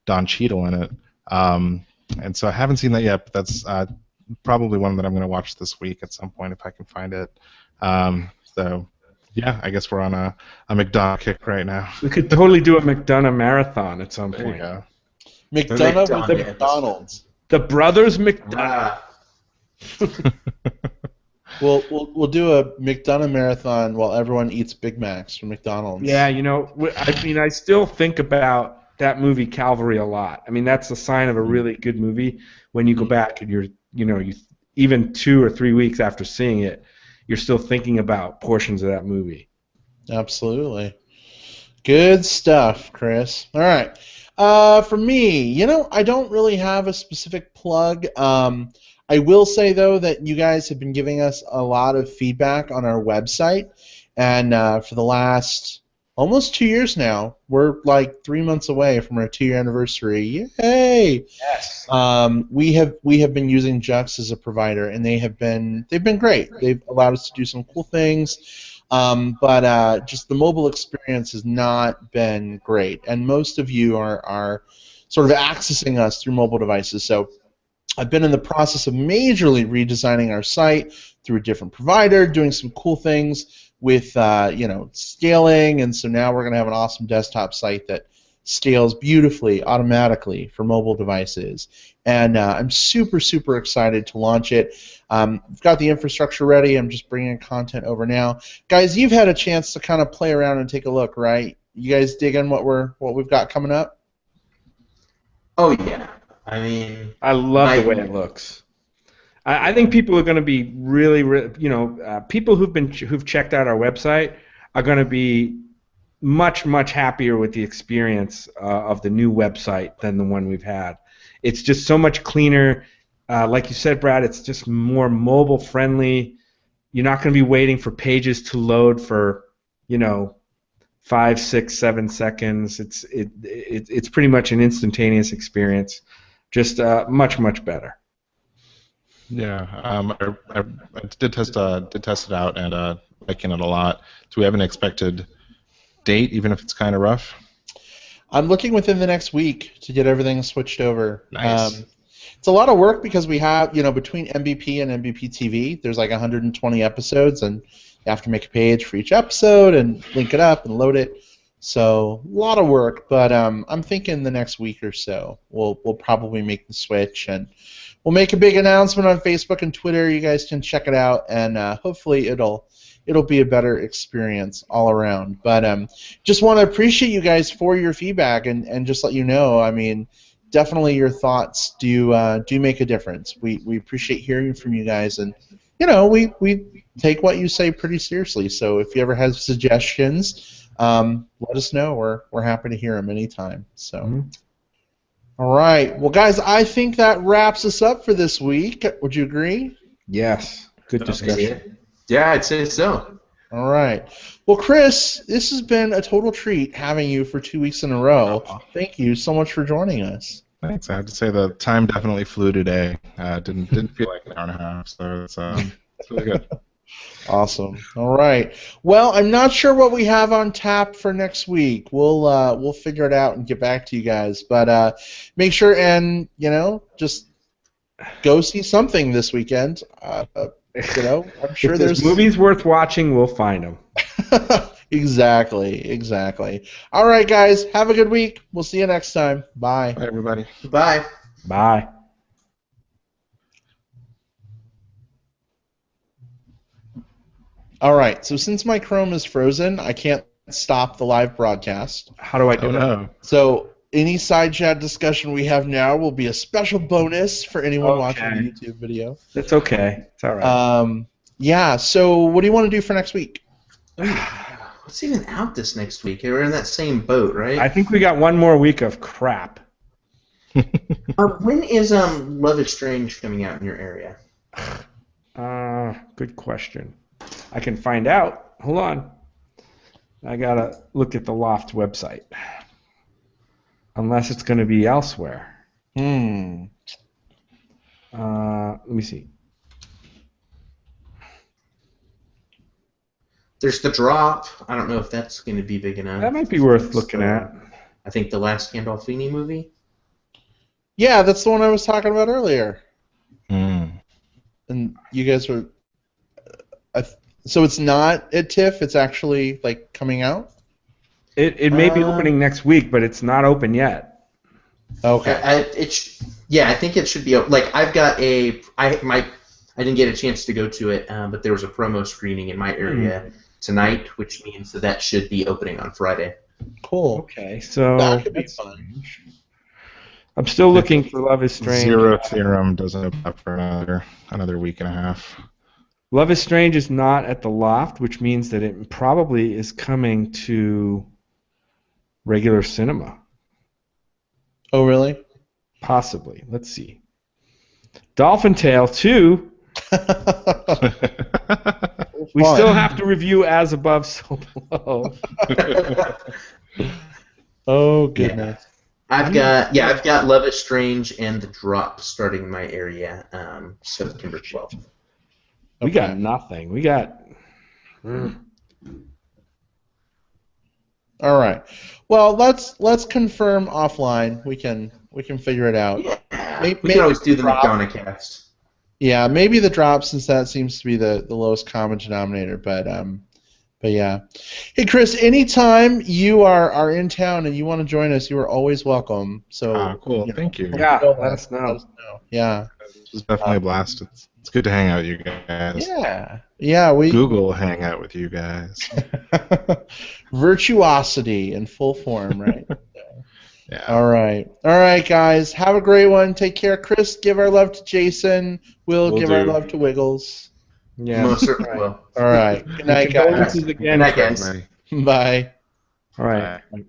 Don Cheadle in it. And so I haven't seen that yet, but that's probably one that I'm going to watch this week at some point if I can find it. So, yeah, I guess we're on a McDonough kick right now. We could totally do a McDonough marathon at some point. There McDonough with the McDonald's. The Brothers McDonough. We'll do a McDonough marathon while everyone eats Big Macs from McDonald's. Yeah, I still think about that movie Calvary a lot. I mean, that's a sign of a really good movie when you go back and you even 2 or 3 weeks after seeing it, you're still thinking about portions of that movie. Absolutely. Good stuff, Chris. All right. For me, I don't really have a specific plug. I will say, though, that you guys have been giving us a lot of feedback on our website, and for the last almost 2 years now, we're like 3 months away from our 2-year anniversary. Yay! Yes. We have been using Jux as a provider, and they've been great. They've allowed us to do some cool things, but just the mobile experience has not been great, and most of you are sort of accessing us through mobile devices. So I've been in the process of majorly redesigning our site through a different provider, doing some cool things with scaling, and so now we're going to have an awesome desktop site that scales beautifully automatically for mobile devices, and I'm super excited to launch it. We've got the infrastructure ready. I'm just bringing content over now. Guys, you've had a chance to kind of play around and take a look, right? You guys digging what we've got coming up? Oh yeah. I mean, I love the way it looks. I think people are going to be really, people who've checked out our website are going to be much happier with the experience of the new website than the one we've had. It's just so much cleaner. Like you said, Brad, it's just more mobile friendly. You're not going to be waiting for pages to load for 5, 6, 7 seconds. It's pretty much an instantaneous experience. Just much better. Yeah, I did test it out and liking it a lot. Do we have an expected date, even if it's kind of rough? I'm looking within the next week to get everything switched over. Nice. It's a lot of work because we have, between MBP and MBP TV, there's like 120 episodes, and you have to make a page for each episode and link it up and load it. So a lot of work, but I'm thinking the next week or so we'll probably make the switch, and we'll make a big announcement on Facebook and Twitter. You guys can check it out, and hopefully it'll be a better experience all around. But just want to appreciate you guys for your feedback, and just let you know, I mean, definitely your thoughts do make a difference. We appreciate hearing from you guys, and we take what you say pretty seriously. So if you ever have suggestions, let us know. We're happy to hear them anytime. So. All right. Well, guys, I think that wraps us up for this week. Would you agree? Yes. Good discussion. Yeah, I'd say so. All right. Well, Chris, this has been a total treat having you for 2 weeks in a row. Thank you so much for joining us. Thanks. I have to say the time definitely flew today. Didn't feel like an hour and a half, so it's really good. Awesome. All right. Well, I'm not sure what we have on tap for next week. We'll figure it out and get back to you guys. But make sure and just go see something this weekend. I'm sure if there's movies worth watching. We'll find them. Exactly. All right, guys. Have a good week. We'll see you next time. Bye. Bye, everybody. Bye. Bye. All right. So since my Chrome is frozen, I can't stop the live broadcast. How do I do Oh that? no. So any side chat discussion we have now will be a special bonus for anyone watching the YouTube video. It's okay. It's all right. Yeah. So what do you want to do for next week? What's even out this next week? We're in that same boat, right? I think we got one more week of crap. When is Love is Strange coming out in your area? Good question. I can find out. Hold on. I gotta look at the Loft website. Unless it's going to be elsewhere. Let me see. There's The Drop. I don't know if that's going to be big enough. That might be worth looking at. I think the last Gandolfini movie. Yeah, that's the one I was talking about earlier. Mm. And you guys were. So it's not at TIFF. It's actually like coming out. It may be opening next week, but it's not open yet. Okay. I think it should be. Like I've got I didn't get a chance to go to it, but there was a promo screening in my area tonight, which means that should be opening on Friday. Cool. Okay, so That could be fun. I'm still looking for Love is Strange. Zero Theorem doesn't open up for another week and a half. Love is Strange is not at the Loft, which means that it probably is coming to regular cinema. Oh, really? Possibly. Let's see. Dolphin Tale 2. We still have to review As Above, So Below. Oh, goodness. I've got Love is Strange and The Drop starting in my area September 12th. We got nothing. We got. All right. Well, let's confirm offline. We can figure it out. Yeah. Maybe We can always do the Drop. McDonough cast. Yeah, maybe The Drop, since that seems to be the lowest common denominator. But yeah. Hey, Chris, anytime you are in town and you want to join us, you are always welcome. So Cool. Thank you. Yeah, let us know. Yeah. This was definitely a blast. It's good to hang out with you guys. Yeah. We Google hang out with you guys. virtuosity in full form, right? Yeah. All right, guys. Have a great one. Take care, Chris. Give our love to Jason. We'll give our love to Wiggles. Yeah. Most certainly will. All right. Good night, guys. Condolences again. Good night, guys. Bye. Bye. All right. Bye.